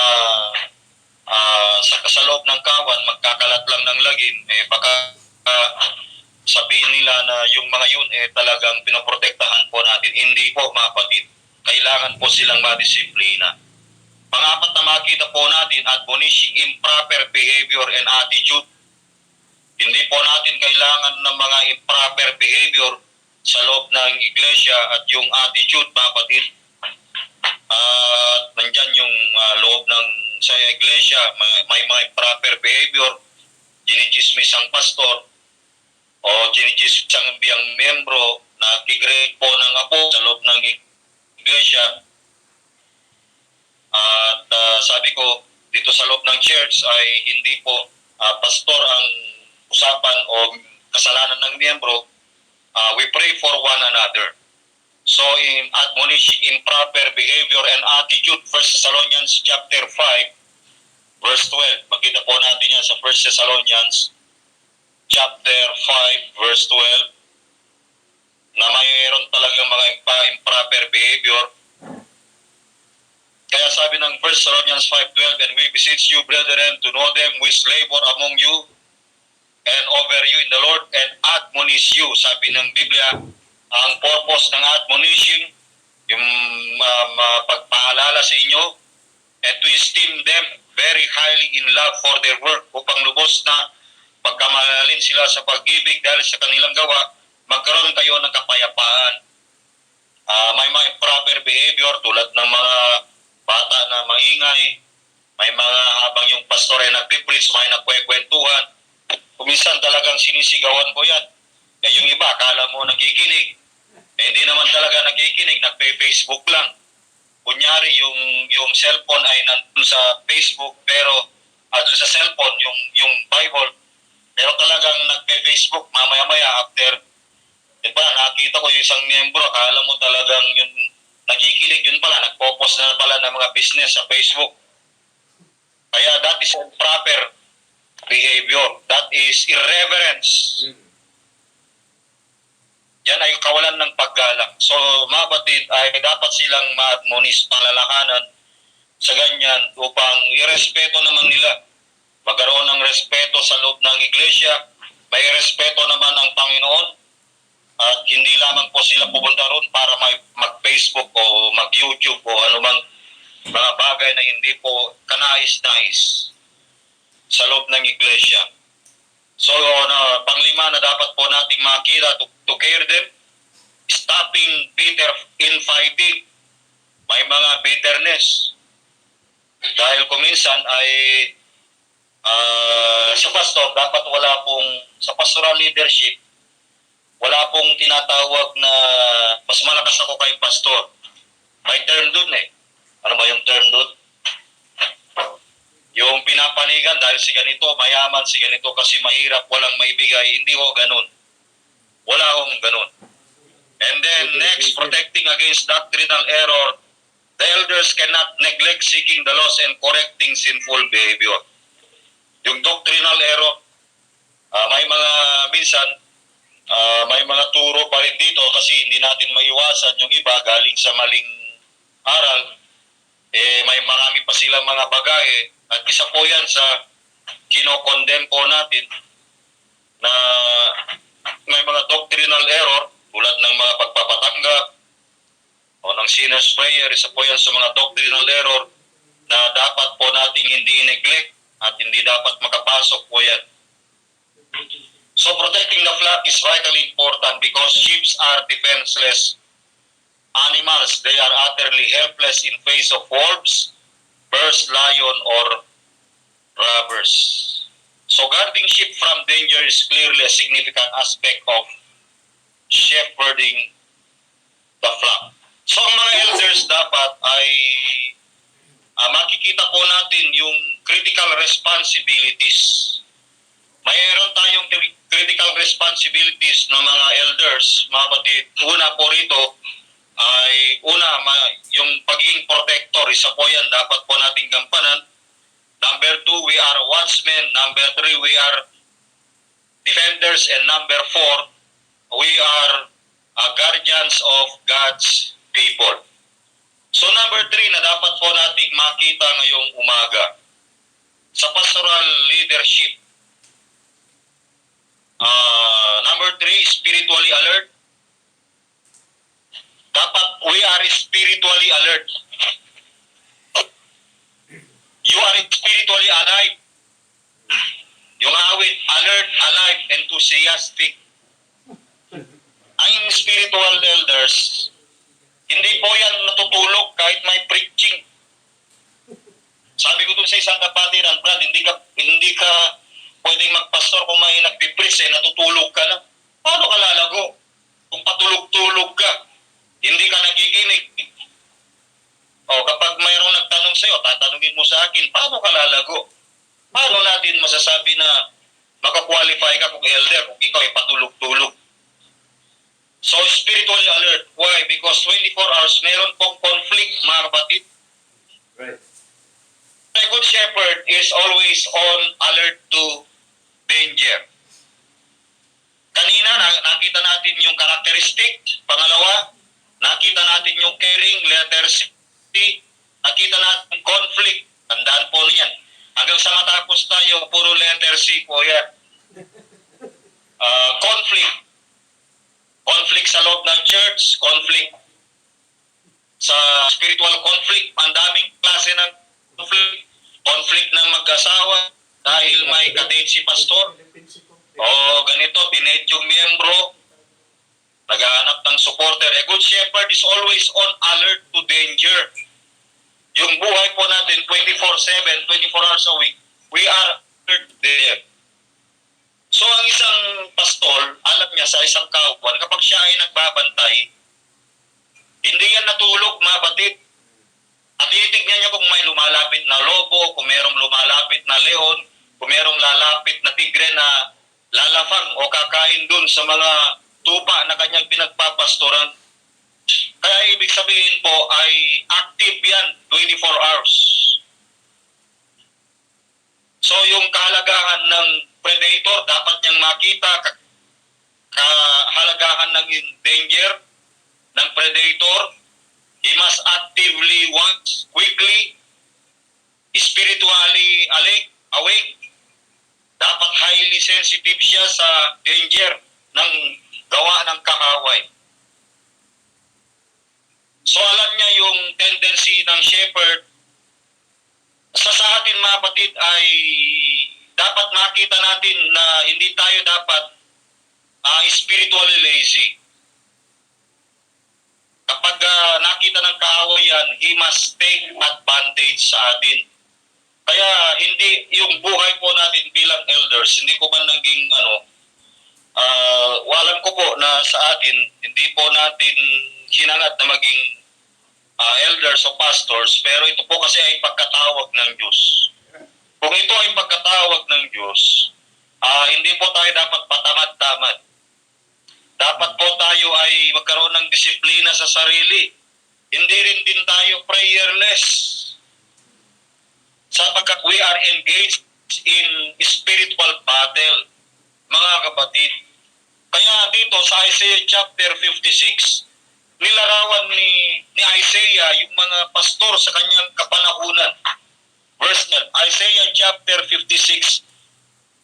sa loob ng kawan, magkakalat lang ng lagim, baka sabihin nila na yung mga yun talagang pinoprotektahan po natin. Hindi po, mga kapatid. Kailangan po silang madisiplina. Pangapat na makita po natin, admonishing improper behavior and attitude. Hindi po natin kailangan ng mga improper behavior sa loob ng iglesia at yung attitude, mga kapatid. Nandyan yung loob ng sa iglesia, may mga improper behavior, chinichismis ang pastor, o chinichismis ang biyang membro na kigrade po ng apo sa loob ng iglesia. At sabi ko, dito sa loob ng church ay hindi po pastor ang usapan o kasalanan ng miyembro. We pray for one another. So in admonishing improper behavior and attitude, 1 Thessalonians chapter 5, verse 12. Makita po natin yan sa 1 Thessalonians chapter 5, verse 12, na mayroon talagang mga improper behavior. Kaya sabi ng 1 Thessalonians 5:12, and we beseech you, brethren, to know them which labor among you and over you in the Lord and admonish you. Sabi ng Biblia, ang purpose ng admonishing, yung pagpaalala sa inyo, and to esteem them very highly in love for their work, upang lubos na pagkamahalin sila sa pag-ibig dahil sa kanilang gawa, magkaroon kayo ng kapayapaan. May mga improper behavior tulad ng mga bata na maingay, may mga habang yung pastor ay nagpipreach, may nagkwekwentuhan, kuminsan talagang sinisigawan ko yan. Yung iba, akala mo nakikinig, hindi naman talaga nakikinig, nagpe-Facebook lang. Kunyari, yung cellphone ay nandun sa Facebook, pero dun sa cellphone, yung Bible, pero talagang nagpe-Facebook, mamaya-maya after, diba, nakita ko yung isang miyembro, akala mo talagang yung nakikinig, yun pala, nagpo-post na pala ng mga business sa Facebook. Kaya that is improper behavior. That is irreverence. Yan ay kawalan ng paggalang. So, mga batid, ay dapat silang ma-admonish, palalakanan sa ganyan upang irespeto naman nila. Magkaroon ng respeto sa loob ng iglesia. may respeto naman ang Panginoon at hindi lamang po sila pupunta ron para mag-Facebook o mag-YouTube o anumang mga bagay na hindi po kanais-nais sa loob ng iglesia. So, panglima na dapat po nating makita to care them, stopping bitter infighting. May mga bitterness. Dahil kuminsan ay sa pastor, dapat wala pong, sa pastoral leadership, wala pong tinatawag na mas malakas ako kay pastor. May term dun eh. Ano ba yung term dun? Yung pinapanigan dahil si ganito, mayaman si ganito kasi mahirap, walang maibigay. Hindi ho ganun. Wala hong ganun. And then next, protecting against doctrinal error. The elders cannot neglect seeking the laws and correcting sinful behavior. Yung doctrinal error, may mga minsan, may mga turo pa rin dito kasi hindi natin maiwasan yung iba galing sa maling aral. May marami pa silang mga bagay at isa po yan sa kinokondem po natin na may mga doctrinal error tulad ng mga pagpapatanggap o ng sinner's prayer. Isa po yan sa mga doctrinal error na dapat po nating hindi neglect at hindi dapat makapasok po yan. So protecting the flock is vitally important because sheep are defenseless animals. They are utterly helpless in face of wolves, bears, lion, or robbers. So guarding sheep from danger is clearly a significant aspect of shepherding the flock. So ang mga elders dapat ay makikita po natin yung critical responsibilities. Mayroon tayong critical responsibilities ng mga elders, mga kapatid. Una po rito ay yung pagiging protector. Isa po yan, dapat po nating gampanan. Number 2, we are watchmen. Number 3, we are defenders. And number 4, we are guardians of God's people. So number 3 na dapat po nating makita ngayong umaga sa pastoral leadership. Number 3, spiritually alert. Dapat we are spiritually alert. You are spiritually alive. Yung awit, alert, alive, enthusiastic. Ang spiritual elders, hindi po yan natutulog kahit may preaching. Sabi ko dun sa isang kapatiran, Brad, hindi ka pwedeng magpastor kung may nagpipreach natutulog ka lang. Paano ka lalago? Kung patulog-tulog ka, hindi ka nagiginig. Kapag mayroong nagtanong sa'yo, tatanungin mo sa akin, paano ka lalago? Paano natin masasabi na makakwalify ka kung elder kung ikaw ay patulog-tulog? So, spiritually alert. Why? Because 24 hours, meron pong conflict, mga kapatid. Right. A good shepherd is always on alert to danger. Kanina, nakita natin yung characteristic. Pangalawa, nakita natin yung caring, letter C. Nakita natin conflict. Tandaan po niyan. Hanggang sa matapos tayo, puro letter C po yan. Conflict. Conflict sa loob ng church, conflict sa spiritual conflict, ang daming klase ng conflict. Conflict ng mag-asawa dahil may kadate si pastor. Ganito, dinate yung miyembro, naghahanap ng supporter. A good shepherd is always on alert to danger. Yung buhay po natin, 24/7, 24 hours a week, we are alert there. So ang isang pastor, alam niya sa isang kawan, kapag siya ay nagbabantay, hindi yan natulog, mga batid. At tinitignan niya kung may lumalapit na lobo, kung mayroong lumalapit na leon, kung mayroong lalapit na tigre na lalafang o kakain dun sa mga tupa na kanyang pinagpapastoran. Kaya ibig sabihin po ay active yan 24 hours. So yung kahalagahan ng predator, dapat niyang makita kahalagahan ng danger ng predator. He must actively watch, quickly, spiritually awake. Dapat highly sensitive siya sa danger ng gawa ng kahaway. So alam niya yung tendency ng shepherd. Sa atin mga kapatid ay dapat makita natin na hindi tayo dapat spiritually lazy. Kapag nakita ng kahawayan, he must take advantage sa atin. Kaya hindi yung buhay po natin bilang elders, hindi ko man naging walang ko po na sa atin, hindi po natin hinangat na maging elders o pastors, pero ito po kasi ay pagkatawag ng Diyos. Kung ito ay pagkatawag ng Diyos, hindi po tayo dapat patamad-tamad. Dapat po tayo ay magkaroon ng disiplina sa sarili. Hindi rin din tayo prayerless. Sapagkat we are engaged in spiritual battle, mga kapatid. Kaya dito sa Isaiah chapter 56, nilarawan ni Isaiah yung mga pastor sa kanyang kapanahunan. Verse 9, Isaiah chapter 56,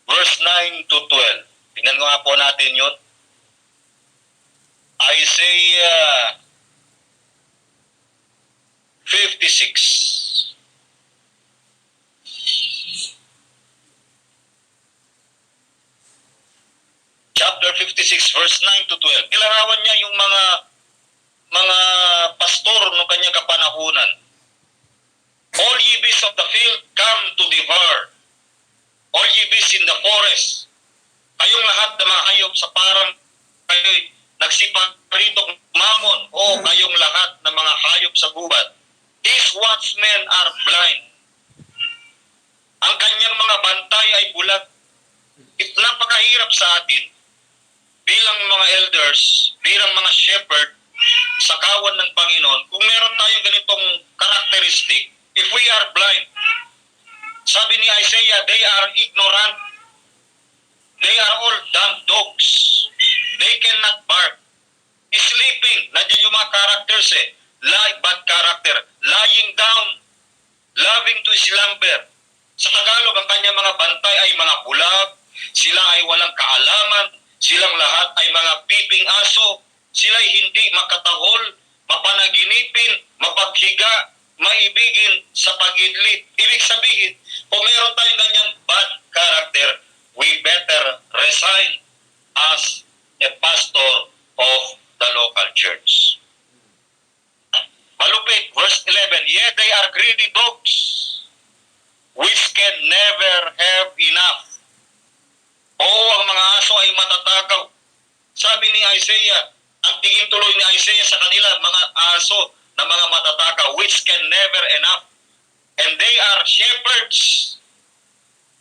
verse 9 to 12. Tingnan nga po natin yun. Isaiah 56. Chapter 56, verse 9 to 12. Nilarawan niya yung mga pastor ng kanyang kapanahunan. All ye beasts of the field come to devour. All ye beasts in the forest. Kayong lahat na mga hayop sa parang kayo'y nagsiparitong mamon, o kayong lahat na mga hayop sa gubat. His watchmen are blind. Ang kanyang mga bantay ay bulag. Napakahirap sa atin bilang mga elders, bilang mga shepherd sa kawan ng Panginoon, kung meron tayong ganitong characteristic, if we are blind. Sabi ni Isaiah, they are ignorant. They are all dumb dogs. They cannot bark. Sleeping, nandiyan yung mga characters bad character. Lying down, loving to slumber. Sa Tagalog, ang kanyang mga bantay ay mga bulag. Sila ay walang kaalaman. Silang lahat ay mga piping aso. Sila ay hindi makatahol, mapanaginipin, mapaghiga, maibigin sa pagidlit. Ibig sabihin, kung meron tayong ganyang bad character, we better resign as a pastor of the local church. Malupit, verse 11, yet they are greedy dogs, which can never have enough. Oo, ang mga aso ay matatakaw. Sabi ni Isaiah, ang tingin tuloy ni Isaiah sa kanila, mga aso na mga matatakaw, which can never enough. And they are shepherds.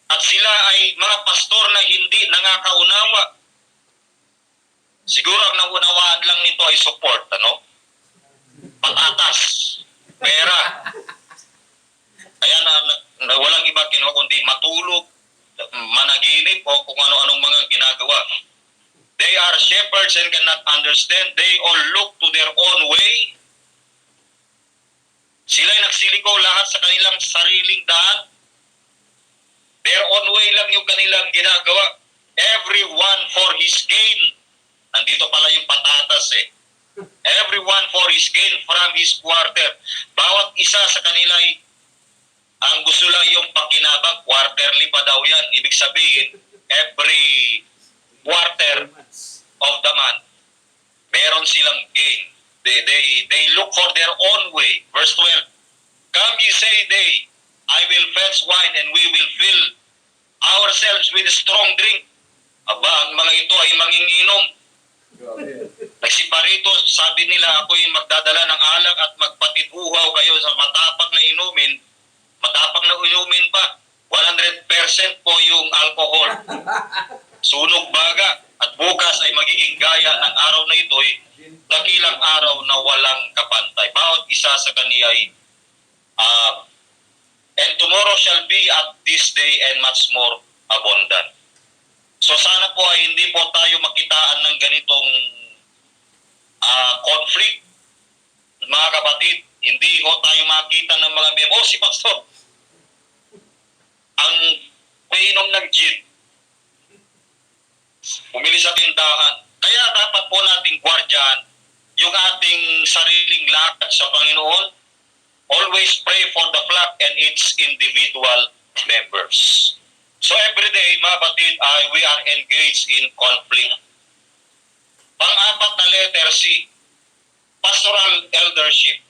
At sila ay mga pastor na hindi nangakaunawa. Siguro ang naunawaan lang nito ay support, patatas, pera. Kaya na walang iba kinuha kundi matulog, managinip o kung ano-anong mga ginagawa. They are shepherds and cannot understand. They all look to their own way. Sila'y nagsiliko lahat sa kanilang sariling daan. Their own way lang yung kanilang ginagawa. Everyone for his gain. Nandito pala yung patatas Everyone for his gain from his quarter. Bawat isa sa kanila ay ang gusto lang yung pakinabang, quarterly pa daw yan. Ibig sabihin, every quarter of the month, meron silang gain. They look for their own way. Verse 12, come ye say they, I will fetch wine and we will fill ourselves with strong drink. Aba, ang mga ito ay manginginom. Nagsiparito, sabi nila, ako'y magdadala ng alak at magpatid-uhaw kayo sa matapang na inumin. Matapang na inumin pa. 100% po yung alcohol. Sunog baga. At bukas ay magiging gaya ng araw na ito'y dakilang araw na walang kapantay. Bawat isa sa kaniya ay and tomorrow shall be at this day and much more abundant. So sana po ay hindi po tayo makitaan ng ganitong conflict, mga kapatid. Hindi ho tayo makita ng mga memo. Si Pastor, ang painom ng gin, bumili sa tindahan. Kaya dapat po nating gwardyahan yung ating sariling lakad sa Panginoon. Always pray for the flock and its individual members. So every day, mga kapatid, we are engaged in conflict. Pang-apat na letter C, pastoral eldership.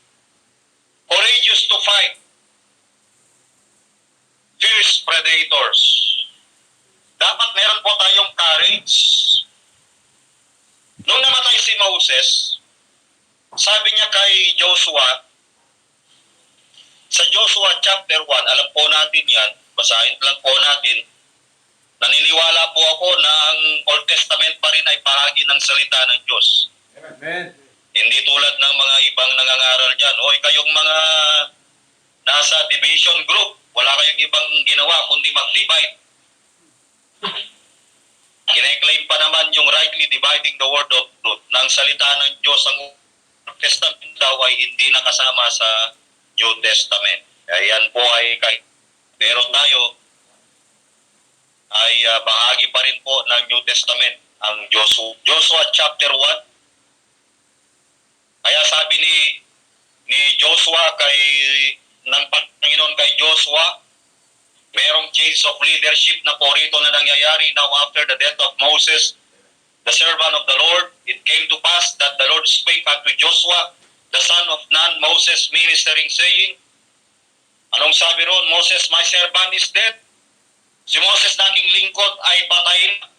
Courageous to fight fierce predators. Dapat meron po tayong courage. Nung namatay si Moses, sabi niya kay Joshua, sa Joshua chapter 1, alam po natin yan, basahin lang po natin, naniniwala po ako na ang Old Testament pa rin ay bahagi ng salita ng Diyos. Amen. Hindi tulad ng mga ibang nangangaral dyan. Hoy, kayong mga nasa division group, wala kayong ibang ginawa kundi mag-divide. Kine-claim pa naman yung rightly dividing the word of truth ng salita ng Diyos. Ang Old Testament daw ay hindi nakasama sa New Testament. Yan po ay kahit. Pero tayo ay bahagi pa rin po ng New Testament. Ang Joshua chapter 1. Kaya sabi ni Joshua ng Panginoon kay Joshua, merong change of leadership na po rito na nangyayari now after the death of Moses, the servant of the Lord. It came to pass that the Lord spake unto Joshua, the son of Nun, Moses ministering, saying, anong sabi ron? Moses, my servant is dead. Si Moses naging lingkod ay patay na.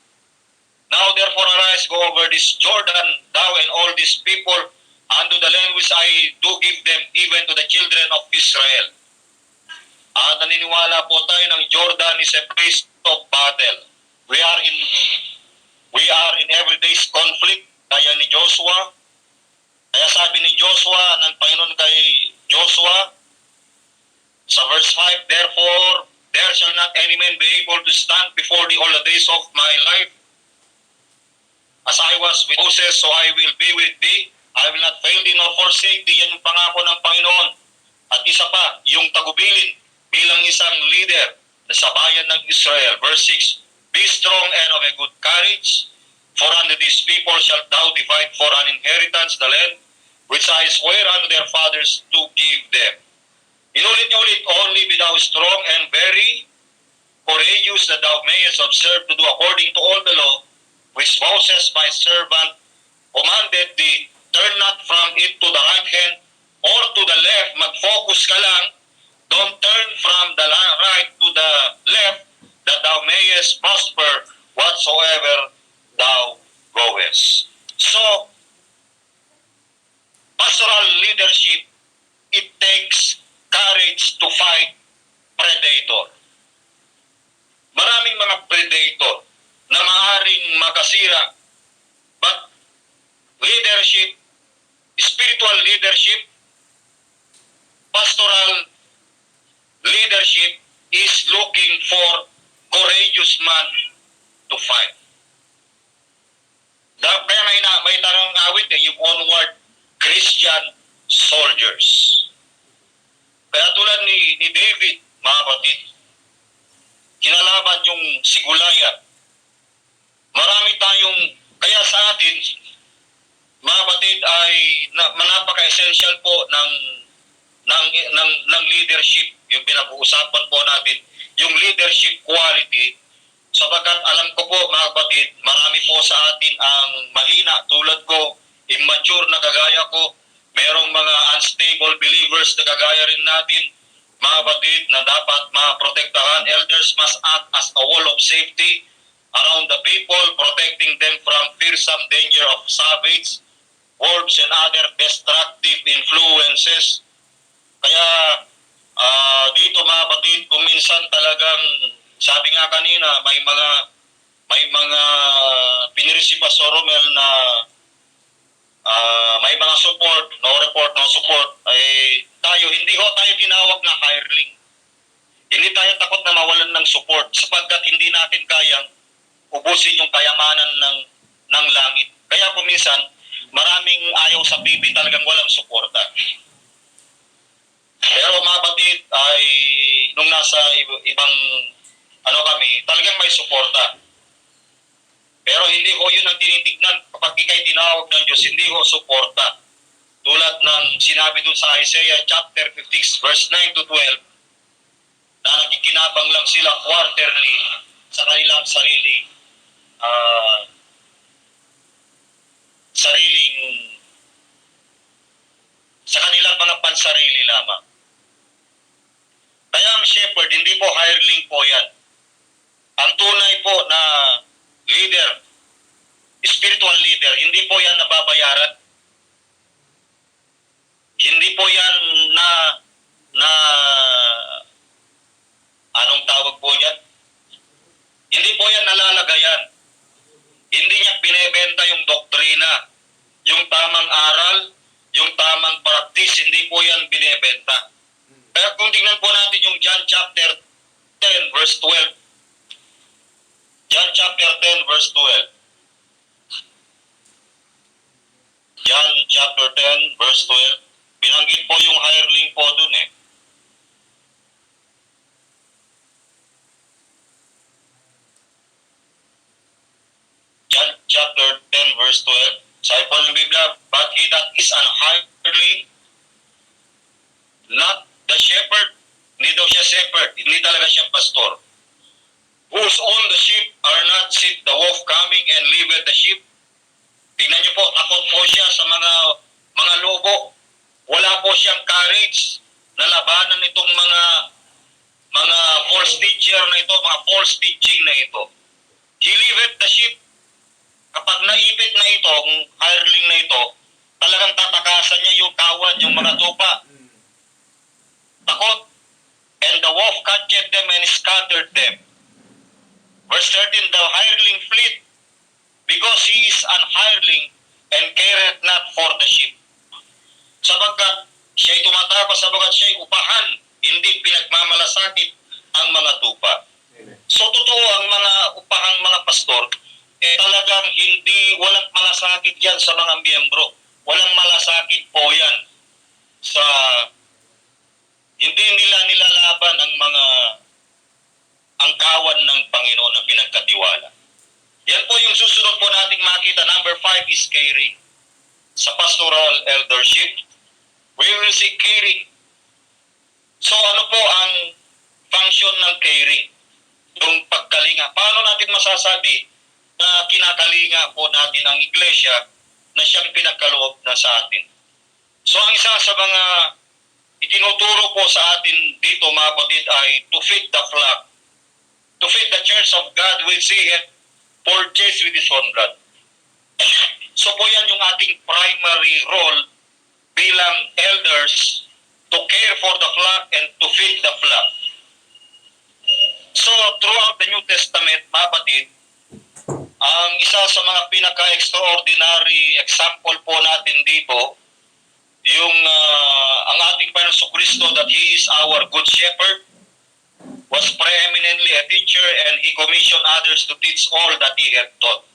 Now therefore arise, go over this Jordan, thou and all these people, unto the land which I do give them, even to the children of Israel. At naniniwala po tayo ng Jordan is a place of battle. We are in everyday's conflict, kaya ni Joshua. Kaya sabi ni Joshua, ng Panginoon kay Joshua, sa verse 5, therefore, there shall not any man be able to stand before thee all the days of my life. As I was with Moses, so I will be with thee. I will not fail thee nor forsake thee. Yan yung pangako ng Panginoon. At isa pa, yung tagubilin bilang isang leader sa bayan ng Israel. Verse 6, be strong and of a good courage, for unto these people shalt thou divide for an inheritance the land which I swear unto their fathers to give them. Inulit niya ulit, only be thou strong and very courageous, that thou mayest observe to do according to all the law which Moses my servant commanded thee. Turn not from it to the right hand or to the left. Mag-focus ka lang. Don't turn from the right to the left, that thou mayest prosper whatsoever thou goest. So, pastoral leadership, it takes courage to fight predator. Maraming mga predator na maaaring makasira, but leadership, spiritual leadership, pastoral leadership is looking for courageous man to fight. Kaya may tarang awit yung onward Christian soldiers. Kaya tulad ni David, mga kapatid, kinalaban yung si Goliath. Marami tayong, kaya sa atin, mga kapatid, ay napaka-essential po ng leadership, yung pinag-uusapan po natin, yung leadership quality, sapagkat alam ko po, mga kapatid, marami po sa atin ang mahina, tulad ko, immature na kagaya ko, merong mga unstable believers na kagaya rin natin, mga kapatid, na dapat maprotektahan. Elders must act as a wall of safety around the people, protecting them from fearsome danger of savage, wolves, and other destructive influences. Kaya dito, mga kapatid, kung minsan talagang, sabi nga kanina, may mga piniri si Pastor Romel na may mga support, no report, no support, ay tayo, hindi ho tayo tinawag na hireling. Hindi tayo takot na mawalan ng support sapagkat hindi natin kayang ubusin yung kayamanan ng langit. Kaya kung minsan, maraming ayaw sa PB, talagang walang suporta. Pero mga kapatid, ay nung nasa ibang kami, talagang may suporta. Pero hindi ko yun ang tinitignan kapag ikay tinawag ng Diyos, hindi ko suporta. Tulad ng sinabi dun sa Isaiah chapter 56 verse 9 to 12 na nakikinabang lang sila quarterly sa kanilang sariling sa kanilang mga pansarili lamang. Kaya ang shepherd, hindi po hireling po yan. Ang tunay po na leader, spiritual leader, hindi po yan nababayaran. Hindi po yan na anong tawag po yan? Hindi po yan nalalagayan. Hindi niya binebenta yung doktrina, yung tamang aral, yung tamang practice, hindi po yan binebenta. Kaya kung tingnan po natin yung John chapter 10 verse 12. John chapter 10 verse 12. John chapter 10 verse 12. Binanggit po yung hireling po dun eh. John chapter 10 verse 12. Sabi po ng Biblia, but he that is an hireling, not the shepherd, hindi daw siya shepherd, hindi talaga siya pastor, whose own the sheep are not, see the wolf coming and leaveth the sheep. Tingnan niyo po, takot po siya sa mga lobo. Wala po siyang courage na labanan itong mga false teacher na ito, mga false teaching na ito. He leaveth the sheep. Kapag naipit na itong hireling na ito, talagang tatakasan niya yung kawan, yung mga tupa. Takot. And the wolf catcheth them and scattered them. Verse 13, the hireling fleet, because he is an hireling and careth not for the sheep. Sabagkat siya'y tumatakot, sabagkat siya'y upahan, hindi pinagmamalasakit ang mga tupa. So totoo ang mga upahang mga pastor, talagang walang malasakit yan sa mga miyembro. Walang malasakit po yan sa hindi nila nilalaban ang kawan ng Panginoon na pinagkatiwala. Yan po yung susunod po nating makita. Number 5 is caring. Sa pastoral eldership, we will see caring. So ano po ang function ng caring? Yung pagkalinga. Paano natin masasabi na kinakalinga po natin ang iglesia na siyang pinagkaloob na sa atin? So ang isa sa mga itinuturo po sa atin dito mga kapatid ay to feed the flock. To feed the church of God which He hath purchased with His own blood. So po yan yung ating primary role bilang elders, to care for the flock and to feed the flock. So throughout the New Testament, mga kapatid, ang isa sa mga pinaka-extraordinary example po natin dito, yung ang ating Panginoon Kristo, that He is our good shepherd, was preeminently a teacher and He commissioned others to teach all that He had taught.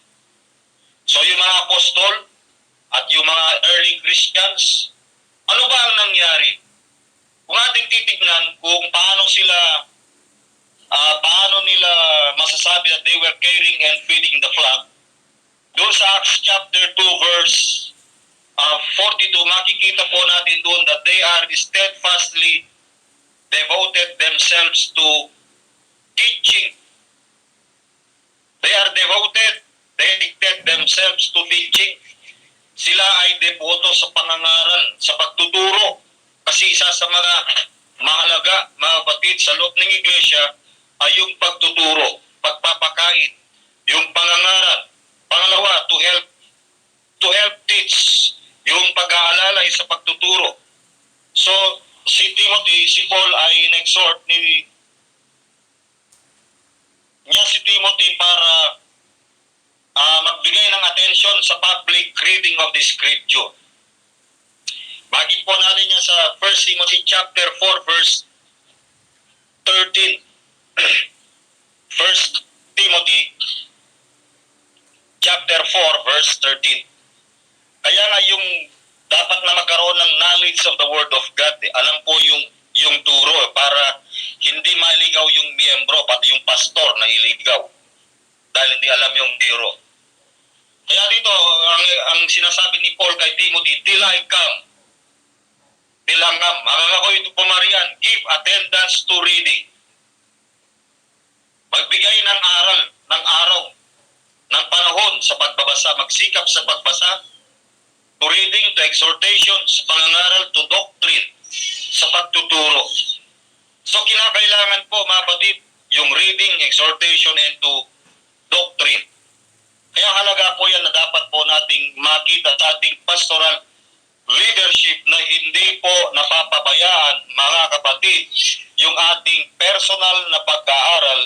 So yung mga apostol at yung mga early Christians, ano ba ang nangyari? Kung ating titignan kung paano nila masasabi that they were caring and feeding the flock, doon sa Acts chapter 2 verse 42, makikita po natin doon that they are steadfastly devoted themselves to teaching. They are devoted, dedicated themselves to teaching. Sila ay deboto sa pangangaral, sa pagtuturo. Kasi isa sa mga mahalaga, mga kapatid, sa loob ng iglesia ay yung pagtuturo, pagpapakain, yung pangangaral. Pangalawa, to help teach, yung pag-aalalay sa pagtuturo. So, si Paul ay in-exhort niya si Timothy para magbigay ng attention sa public reading of the scripture. Bakit po natin yan sa 1 Timothy chapter 4 verse 13. 1 Timothy chapter 4 verse 13. Kaya nga yung dapat na magkaroon ng knowledge of the Word of God. Alam po yung turo para hindi maligaw yung miyembro, pati yung pastor na iligaw. Dahil hindi alam yung turo. Kaya dito, ang sinasabi ni Paul kay Timothy, till I come, tilangam, ang ako'y pumarian, give attendance to reading. Magbigay ng aral, ng araw, ng panahon sa pagbabasa, magsikap sa pagbasa, to reading, to exhortation, sa pangangaral, to doctrine, sa pagtuturo. So kinakailangan po mga kapatid, yung reading, exhortation, and to doctrine. Kaya halaga po yan na dapat po nating makita sa ating pastoral leadership na hindi po napapabayaan mga kapatid yung ating personal na pag-aaral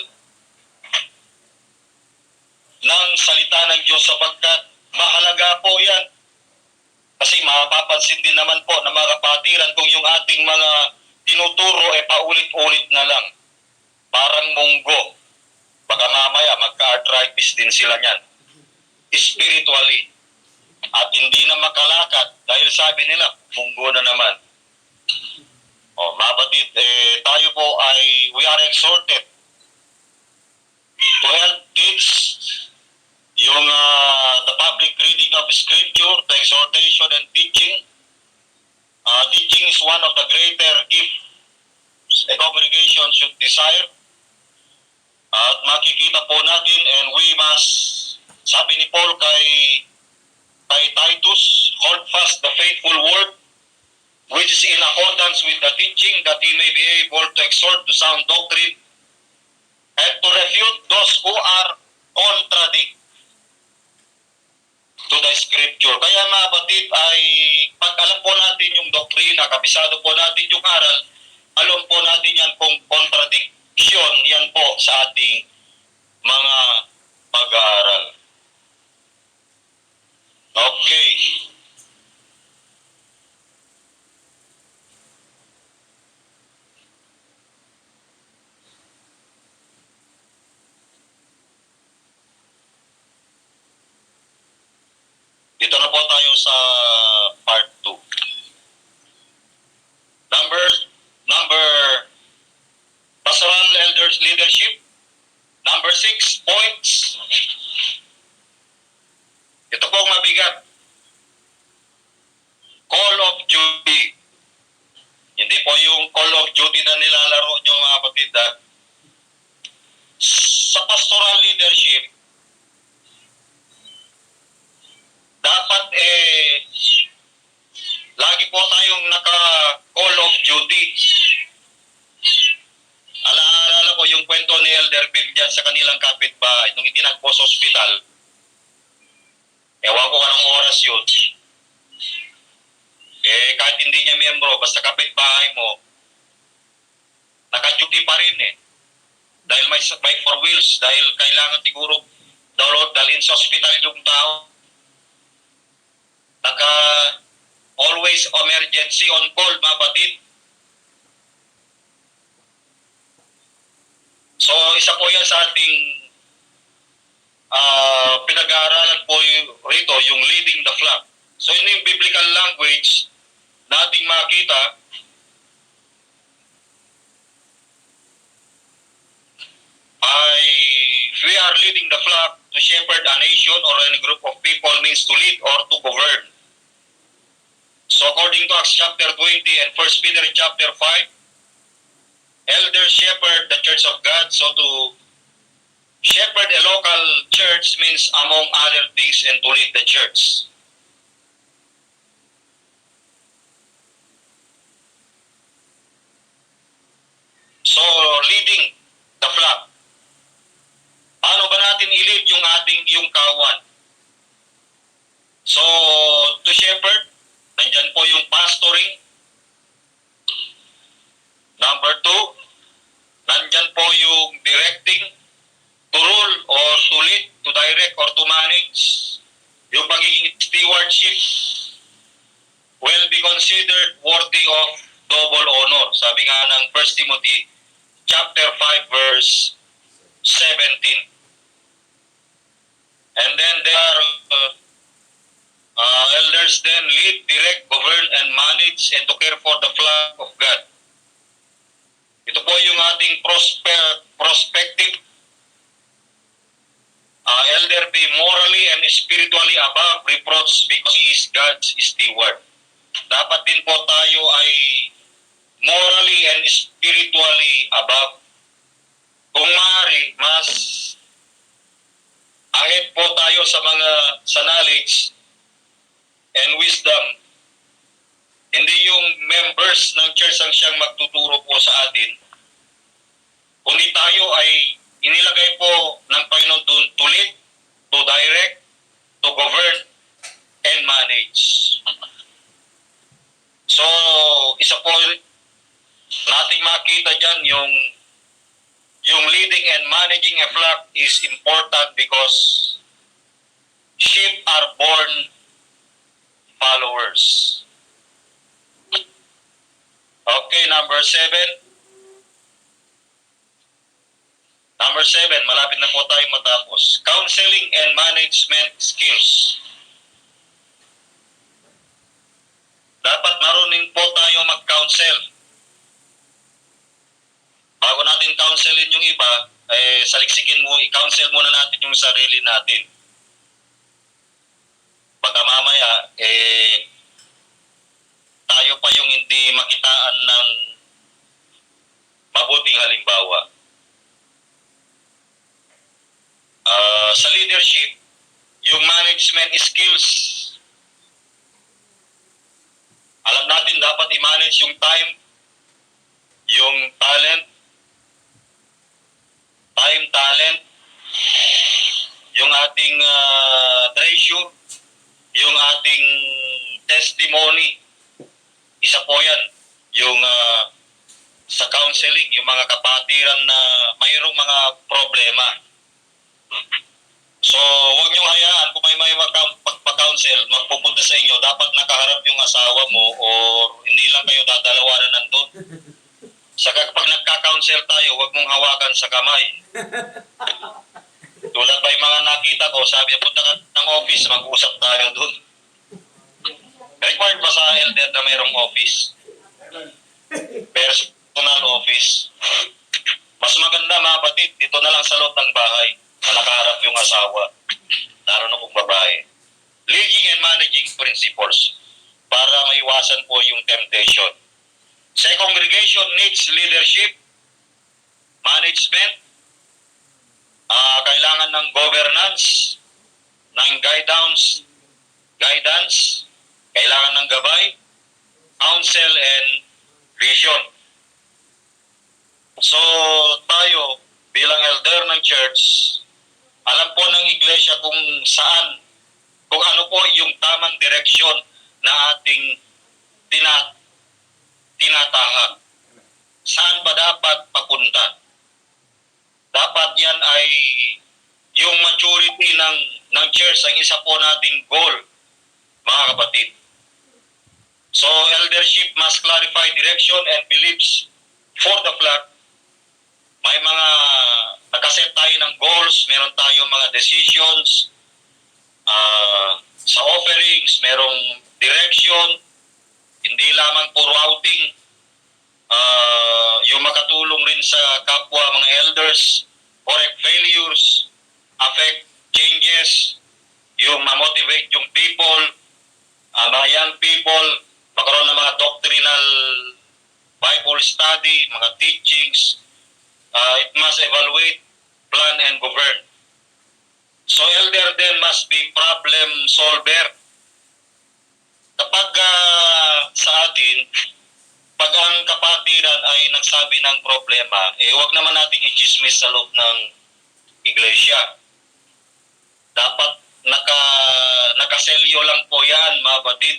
ng salita ng Diyos sapagkat mahalaga po yan. Kasi mapapansin din naman po na mga kapatiran kung yung ating mga tinuturo ay paulit-ulit na lang. Parang munggo. Baka mamaya magka-arthritis din sila niyan. Spiritually. At hindi na makalakad dahil sabi nila, munggo na naman. O, mga batid, tayo po ay, we are exhorted to help teach yung the public reading of Scripture, the exhortation and teaching. Teaching is one of the greater gifts a congregation should desire. At makikita po natin and we must, sabi ni Paul kay Titus, hold fast the faithful word which is in accordance with the teaching that he may be able to exhort to sound doctrine and to refute those who are contradict to the Scripture. Kaya mga batid ay pag alam po natin yung doktrina, kabisado po natin yung aral, alam po natin yan kung contradiction yan po sa ating mga pag-aaral. Okay. Dito na po tayo sa part 2. Number pastoral elders leadership. Number 6 points. Ito po mabigat. Call of duty. Hindi po yung call of duty na nilalaro nyo mga kapatid. Sa pastoral leadership, dapat lagi po tayong naka-call of duty. Alala ko yung kwento ni Elder Bill dyan sa kanilang kapitbahay nung itinagpo sa ospital. Ewan ko anong oras yun. Kahit hindi niya miyembro, basta kapitbahay mo, naka-duty pa rin Dahil may four wheels, dahil kailangan siguro dalhin sa ospital yung tao. Always emergency on call, mga batid. So, isa po yan sa ating pinag-aaralan po rito, yung leading the flock. So, yun yung biblical language na ating makita. If we are leading the flock, to shepherd a nation or any group of people means to lead or to govern. So according to Acts chapter 20 and 1 Peter chapter 5, elders shepherd the church of God. So to shepherd a local church means among other things and to lead the church. So leading the flock. Paano ba natin i-lead yung kawan? So to shepherd, nandyan po yung pastoring. Number 2, nandyan po yung directing, to rule or to lead, to direct or to manage. Yung pagiging stewardship will be considered worthy of double honor. Sabi nga ng 1 Timothy chapter 5 verse 17. And then there are elders then lead, direct, govern, and manage and to care for the flock of God. Ito po yung ating prospective Elder B. morally and spiritually above reproach because he is God's steward. Dapat din po tayo ay morally and spiritually above. Kung maaari, mas ahead po tayo sa knowledge and wisdom. Hindi yung members ng church ang siyang magtuturo po sa atin, kundi tayo ay inilagay po ng Panginoon doon to lead, to direct, to govern, and manage. So, isa po nating makita dyan yung leading and managing a flock is important because sheep are born followers. Okay, number 7. Number 7, malapit na po tayo matapos. Counseling and management skills. Dapat marunong po tayo mag-counsel. Bago natin counselin yung iba, saliksikin mo, i-counsel muna natin yung sarili natin. Baka mamaya, tayo pa yung hindi makitaan ng mabuting halimbawa. Sa leadership, yung management skills, alam natin dapat i-manage yung time, yung talent, yung ating treasure, yung ating testimony. Isa po yan, yung sa counseling, yung mga kapatiran na mayroong mga problema. So, huwag niyong hayaan kung may magpa-counsel, magpupunta sa inyo, dapat nakaharap yung asawa mo o hindi lang kayo dadalawanan nandun. Saka kapag nagka-counsel tayo, huwag mong hawakan sa kamay. Tulad ba yung mga nakita ko, sabi, punta ka ng office, mag-usap tayo dun. Required ba sa elder na mayroong office? Personal office. Mas maganda mga kapatid, dito na lang sa loob ng bahay na nakaharap yung asawa, lalo na kung babae. Leading and managing principles para maiwasan po yung temptation. Sa congregation needs leadership, management, kailangan ng governance, ng guidance, kailangan ng gabay, counsel, and vision. So, tayo bilang elder ng church, alam po ng iglesia kung saan, kung ano po yung tamang direksyon na ating tinatahak. Saan ba dapat papunta? Dapat yan ay yung maturity ng church, ang isa po nating goal, mga kapatid. So, eldership must clarify direction and beliefs for the flock. May mga nakaset tayo ng goals, meron tayong mga decisions, sa offerings, merong direction, hindi lamang puro outing, yung makatulong rin sa kapwa mga elders, correct failures, affect changes, yung ma-motivate yung people, mga young people, magkaroon ng mga doctrinal Bible study, mga teachings. It must evaluate, plan, and govern. So elder then must be problem solver. Kapag sa atin, pag ang kapatiran ay nagsabi ng problema, huwag naman natin i-chismis sa loob ng iglesia. Dapat nakaselyo lang po yan, mga batid.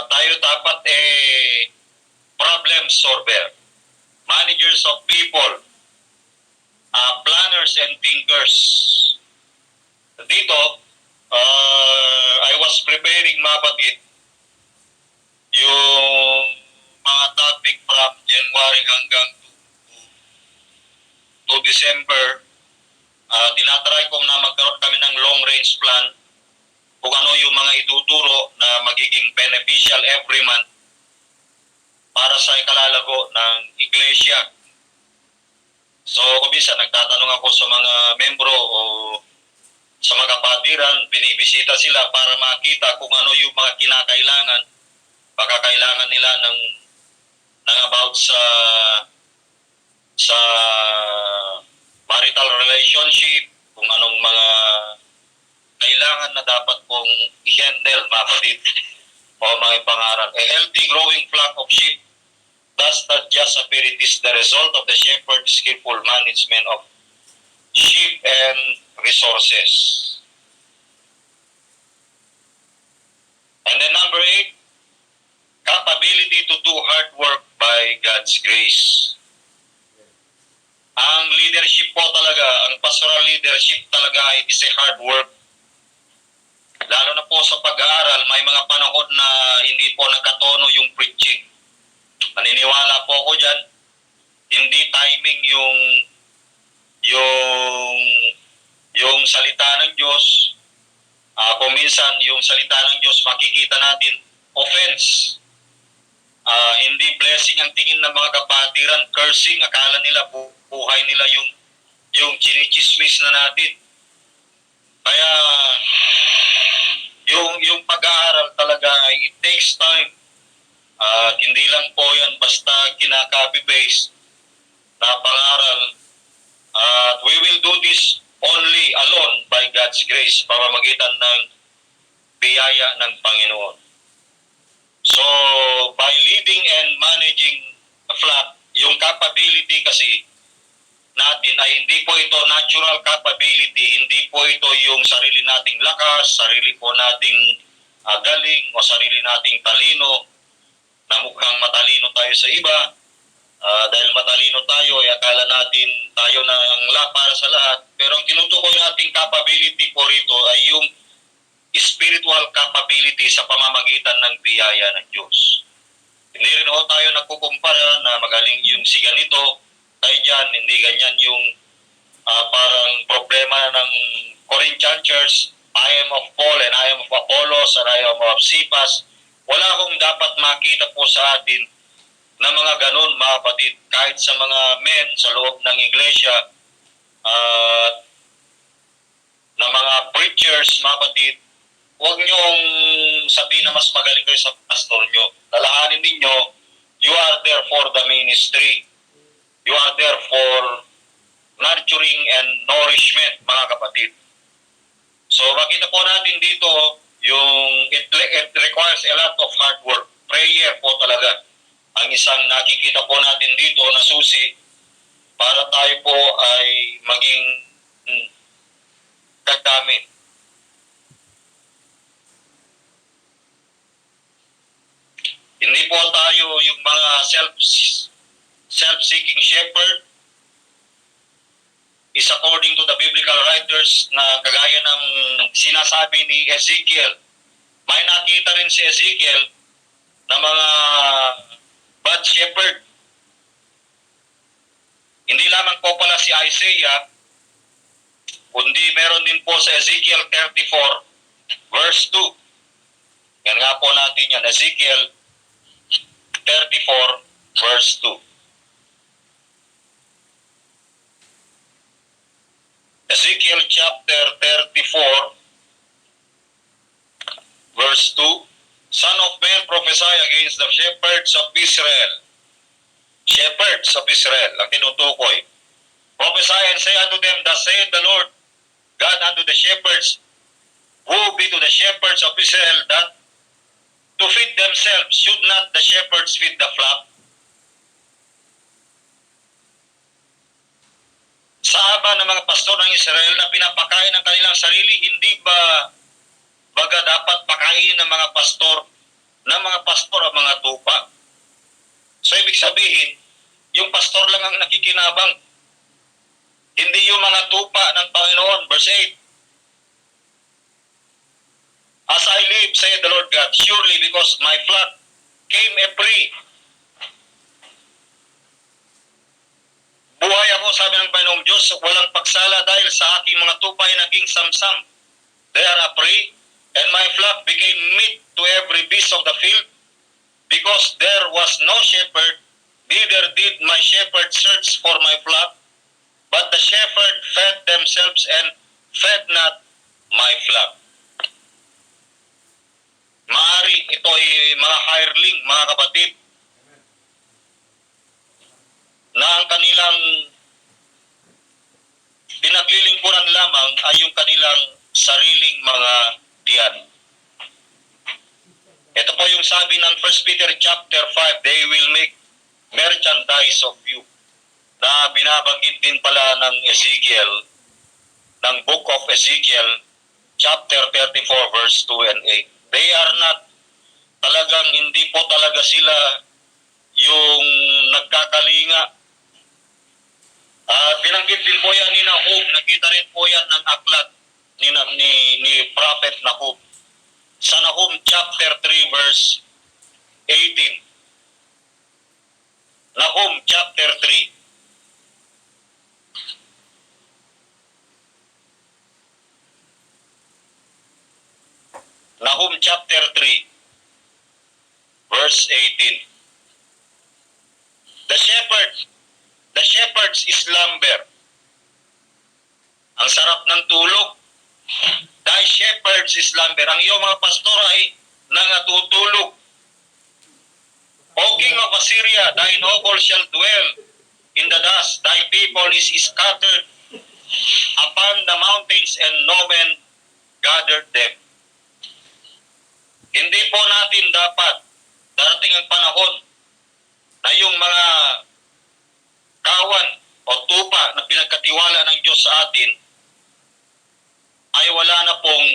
Tayo dapat problem solver, managers of people, planners and thinkers. Dito, I was preparing, mga batid, yung mga topic from January hanggang to December. Tinatry ko na magkaroon kami ng long range plan kung ano yung mga ituturo na magiging beneficial every month para sa ikalalago ng iglesia. So, kuminsan nagtatanong ako sa mga membro o sa mga kapatiran, binibisita sila para makita kung ano yung mga kinakailangan. Baka kailangan nila ng about sa marital relationship, kung anong mga kailangan na dapat pong i-handle, mga kapatid, o mga pangaral. A healthy growing flock of sheep does not just appear, it is the result of the shepherd's skillful management of sheep and resources. And then number 8, capability to do hard work by God's grace. Ang leadership po talaga, ang pastoral leadership talaga ay is a hard work. Lalo na po sa pag-aaral, may mga panahon na hindi po nagkatono yung preaching. Naniniwala po ako dyan, hindi timing yung salita ng Diyos. Kung minsan yung salita ng Diyos makikita natin offense. Hindi blessing ang tingin ng mga kapatiran, cursing, akala nila buhay nila yung chinichismis na natin. Kaya yung pag-aaral talaga ay it takes time. Hindi lang po yan basta kinaka-copy-paste na pang-aral. We will do this only alone by God's grace, pamamagitan ng biyaya ng Panginoon. So, by leading and managing a flock, yung capability kasi natin ay hindi po ito natural capability, hindi po ito yung sarili nating lakas, sarili po nating galing o sarili nating talino, na mukhang matalino tayo sa iba. Dahil matalino tayo, ay akala natin tayo na ang para sa lahat. Pero ang tinutukoy nating capability po rito ay yung spiritual capability sa pamamagitan ng biyaya ng Diyos. Hindi rin ho tayo nagkukumpara na magaling yung si ganito, tayo dyan, hindi ganyan yung parang problema ng Corinthian Church. I am of Paul and I am of Apollos and I am of Cephas. Wala akong dapat makita po sa atin na mga ganun, mga kapatid, kahit sa mga men sa loob ng iglesia, na mga preachers, mga kapatid, huwag niyong sabihin na mas magaling kayo sa pastor niyo. Lalahanin ninyo, you are there for the ministry. You are there for nurturing and nourishment, mga kapatid. So makita po natin dito, it requires a lot of hard work. Prayer po talaga ang isang nakikita po natin dito na susi para tayo po ay maging gagamit. Hindi po tayo yung mga self-seeking shepherd is according to the biblical writers na kagaya ng sinasabi ni Ezekiel. May nakita rin si Ezekiel na mga bad shepherd. Hindi lamang po pala si Isaiah, kundi meron din po sa Ezekiel 34 verse 2. Yan nga po natin yan, Ezekiel 34 verse 2. Ezekiel chapter 34 verse 2. Son of man, prophesy against the shepherds of Israel. Shepherds of Israel, ang tinutukoy. Prophesy and say unto them, thus saith the Lord God unto the shepherds, who be to the shepherds of Israel, that to feed themselves, should not the shepherds feed the flock? Sa haba ng mga pastor ng Israel na pinapakain ng kanilang sarili, hindi ba baga dapat pakain ng mga pastor ang mga tupa? So ibig sabihin, yung pastor lang ang nakikinabang, hindi yung mga tupa ng Panginoon. Verse 8. As I live, saith the Lord God, surely because my flock came a free. Buhay ako, sabi ng Panginoong Diyos, walang pagsala dahil sa aking mga tupa ay naging samsam. They are a prey, and my flock became meat to every beast of the field, because there was no shepherd, neither did my shepherd search for my flock. but the shepherd fed themselves and fed not my flock. Maari ito ay mga hireling, mga kapatid, na ang kanilang pinaglilingkuran lamang ay yung kanilang sariling mga tiyan. Ito po yung sabi ng 1 Peter chapter 5, they will make merchandise of you, na binabanggit din pala ng Ezekiel, ng book of Ezekiel, chapter 34, verse 2 and 8. They are not, talagang hindi po talaga sila yung nagkakalinga. Binanggit din po yan ni Nahum, nakita rin po yan ng aklat ni Prophet Nahum. Sa Nahum chapter 3, verse 18. Nahum chapter 3. Nahum chapter 3, verse 18. The shepherd's slumber. Ang sarap ng tulog. Thy shepherd's slumber. Ang iyong mga pastor ay nangatutulog. O King of Assyria, thy noble shall dwell in the dust. Thy people is scattered upon the mountains, and no man gathered them. Hindi po natin dapat darating ang panahon na yung mga kawan o tupa na pinagkatiwala ng Diyos sa atin ay wala na pong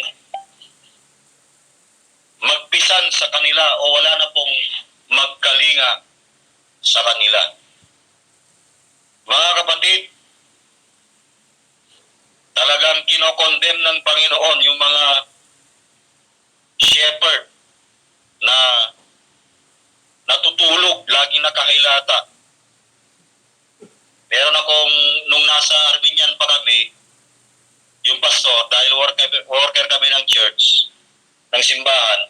magpisan sa kanila o wala na pong magkalinga sa kanila. Mga kapatid, talagang kinokondem ng Panginoon yung mga shepherd na natutulog, laging nakahilata. Meron akong, nung nasa Armenian pa kami, yung pastor, dahil worker kami ng church, ng simbahan,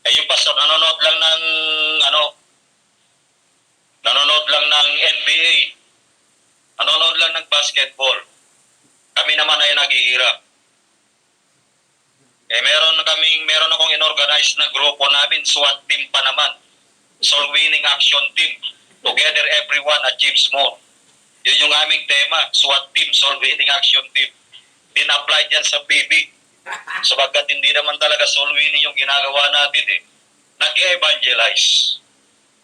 yung pastor, nanonood lang ng NBA, nanonood lang ng basketball. Kami naman ay naghihirap. Meron akong inorganize na grupo namin, SWAT team pa naman. Soul Winning Action Team. Together everyone achieves more. Yun yung aming tema, SWAT team, Soul Winning Action Team. Din-apply dyan sa PB. Sabagat hindi naman talaga soul winning yung ginagawa natin eh. Nag-evangelize.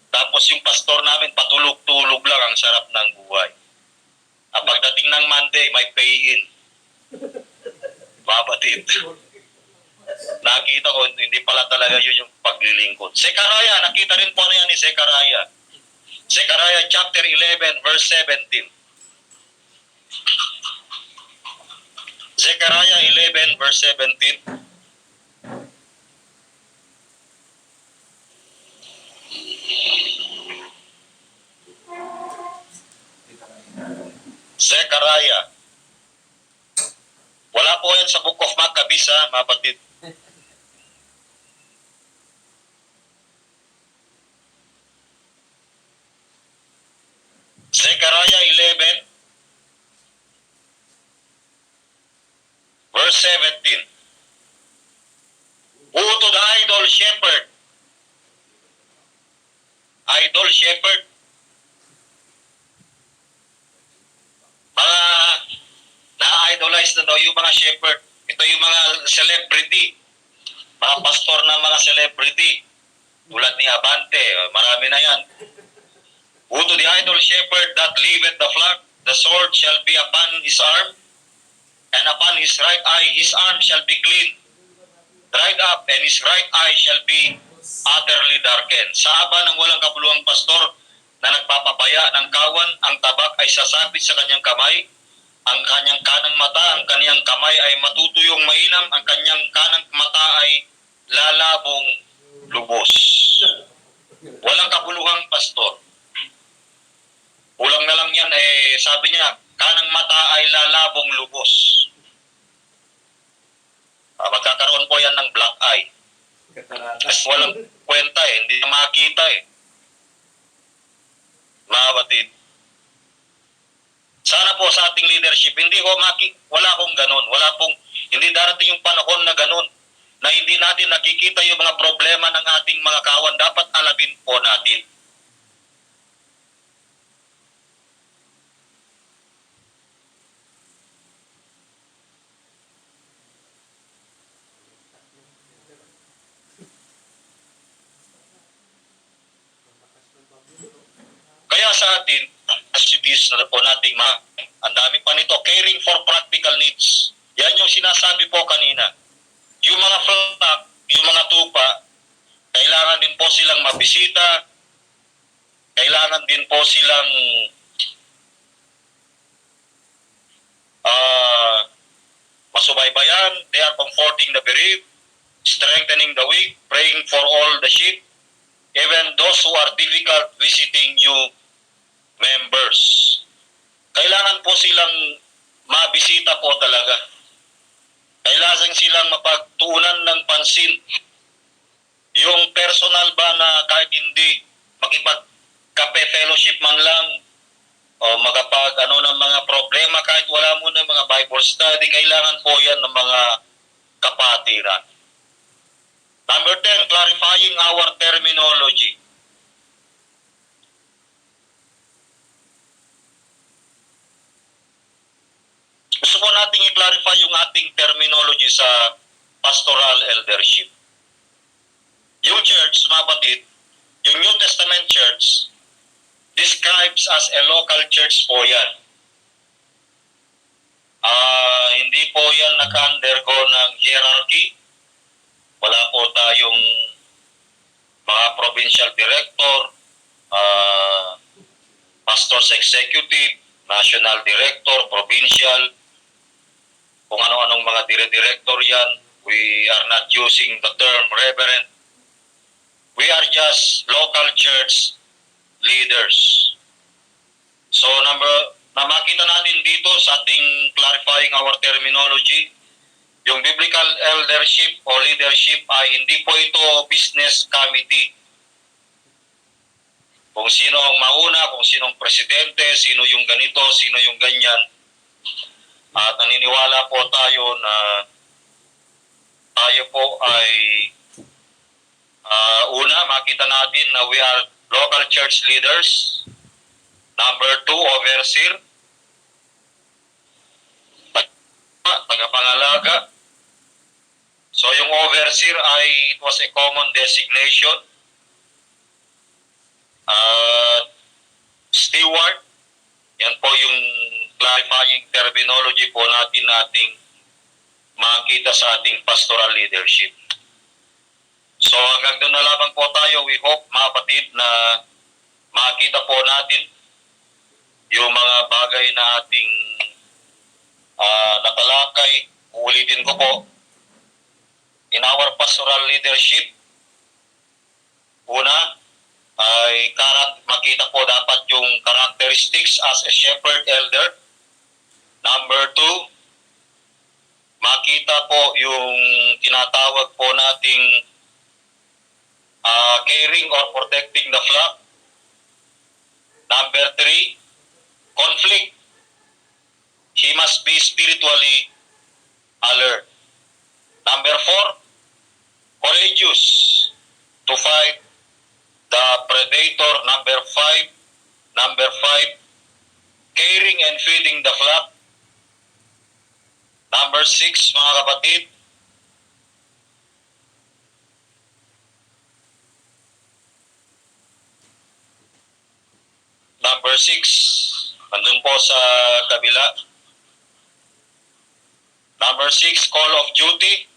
Tapos yung pastor namin, patulog-tulog lang, ang sarap ng buhay. Pagdating ng Monday, may pay-in. Babatid. Nakita ko, hindi pala talaga yun yung paglilingkod. Zekaraya, nakita rin po na yan ni Zekaraya. Zekaraya chapter 11, verse 17. Zekaraya 11, verse 17. Zekaraya. Wala po yan sa Book of Maccabees, mga kapatid. Zekaraya 11, verse 17. Who to the idol shepherd? Idol shepherd. Mga na-idolize na daw yung mga shepherd. Ito yung mga celebrity. Mga pastor na mga celebrity. Tulad ni Abante, marami na yan. Who to the idol shepherd that leaveth the flock, the sword shall be upon his arm, and upon his right eye his arm shall be clean, dried up, and his right eye shall be utterly darkened. Sa haba ng walang kabuluhang pastor na nagpapabaya ng kawan, ang tabak ay sasabit sa kanyang kamay, ang kanyang kanang mata, ang kanyang kamay ay matutuyong mainam, ang kanyang kanang mata ay lalabong lubos. Walang kabuluhang pastor. Kulang na lang yan, sabi niya, kanang mata ay lalabong lubos. Magkakaroon po yan ng black eye. Kasi walang kwenta hindi na makita Mga batid. Sana po sa ating leadership, wala akong ganun. Hindi darating yung panahon na ganun na hindi natin nakikita yung mga problema ng ating mga kawan. Dapat alamin po natin. Kaya sa atin, activities na po nating ang dami pa nito, caring for practical needs. Yan yung sinasabi po kanina. Yung mga flock, yung mga tupa, kailangan din po silang mabisita, kailangan din po silang masubaybayan. They are comforting the bereaved, strengthening the weak, praying for all the sheep, even those who are difficult visiting new members. Kailangan po silang mabisita po talaga. Kailangan silang mapagtuunan ng pansin. Yung personal ba na kahit hindi makipag-kape fellowship man lang o magapag ng mga problema kahit wala mo ng mga Bible study, kailangan po yan ng mga kapatiran. Number 10, clarifying our terminology. Gusto po natin i-clarify yung ating terminology sa pastoral eldership. Yung church, mga kapatid, yung New Testament church, describes as a local church po yan. Hindi po yan naka-undergo ng hierarchy. Wala po tayong mga provincial director, pastors executive, national director, provincial, kung ano-anong mga dire-director yan. We are not using the term reverend. We are just local church leaders. So na makita natin dito sa ating clarifying our terminology, yung biblical eldership o leadership ay hindi po ito business committee. Kung sino ang mauna, kung sino ang presidente, sino yung ganito, sino yung ganyan. At naniniwala po tayo na tayo po ay una, makita natin na we are local church leaders. Number 2, overseer. Tagapangalaga. So yung overseer ay it was a common designation. Steward. Yan po yung clarifying terminology po nating makita sa ating pastoral leadership. So hanggang doon na lamang po tayo. We hope, mga kapatid, na makita po natin yung mga bagay na ating natalakay. Uulitin ko po, in our pastoral leadership, una ay makita po dapat yung characteristics as a shepherd elder. Number 2, makita po yung tinatawag po nating caring or protecting the flock. Number 3, conflict. He must be spiritually alert. Number 4, courageous to fight the predator. Number 5, caring and feeding the flock. Number 6, mga kapatid, nandun po sa kabila. Number 6, call of duty.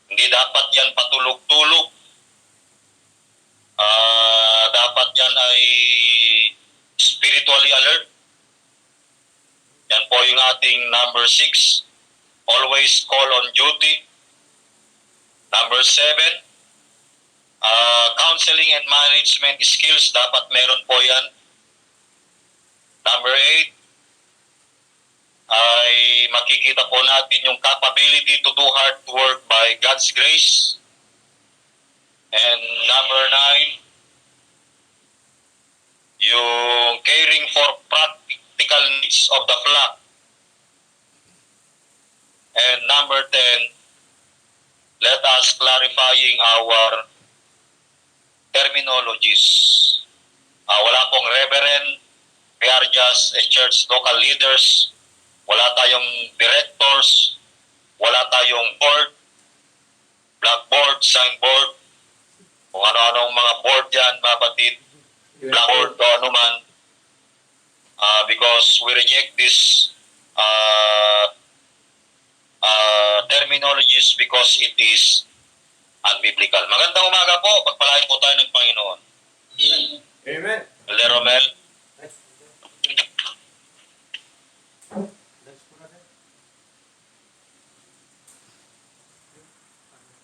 Hindi dapat yan patulog-tulog. Dapat yan ay spiritually alert. Yan po yung ating number 6. Always call on duty. Number 7, counseling and management skills. Dapat meron po yan. Number 8, ay makikita po natin yung capability to do hard work by God's grace. And number 9, yung caring for practical needs. names of the flock. And number 10, let us clarifying our terminologies. Wala pong reverend, we are just a church local leaders, wala tayong directors, wala tayong board, blackboard, signboard, kung ano-anong mga board yan, babatid, blackboard o ano man, because we reject this terminologies because it is unbiblical. Magandang umaga po, pagpalain po tayo ng Panginoon. Amen. Elder Romel.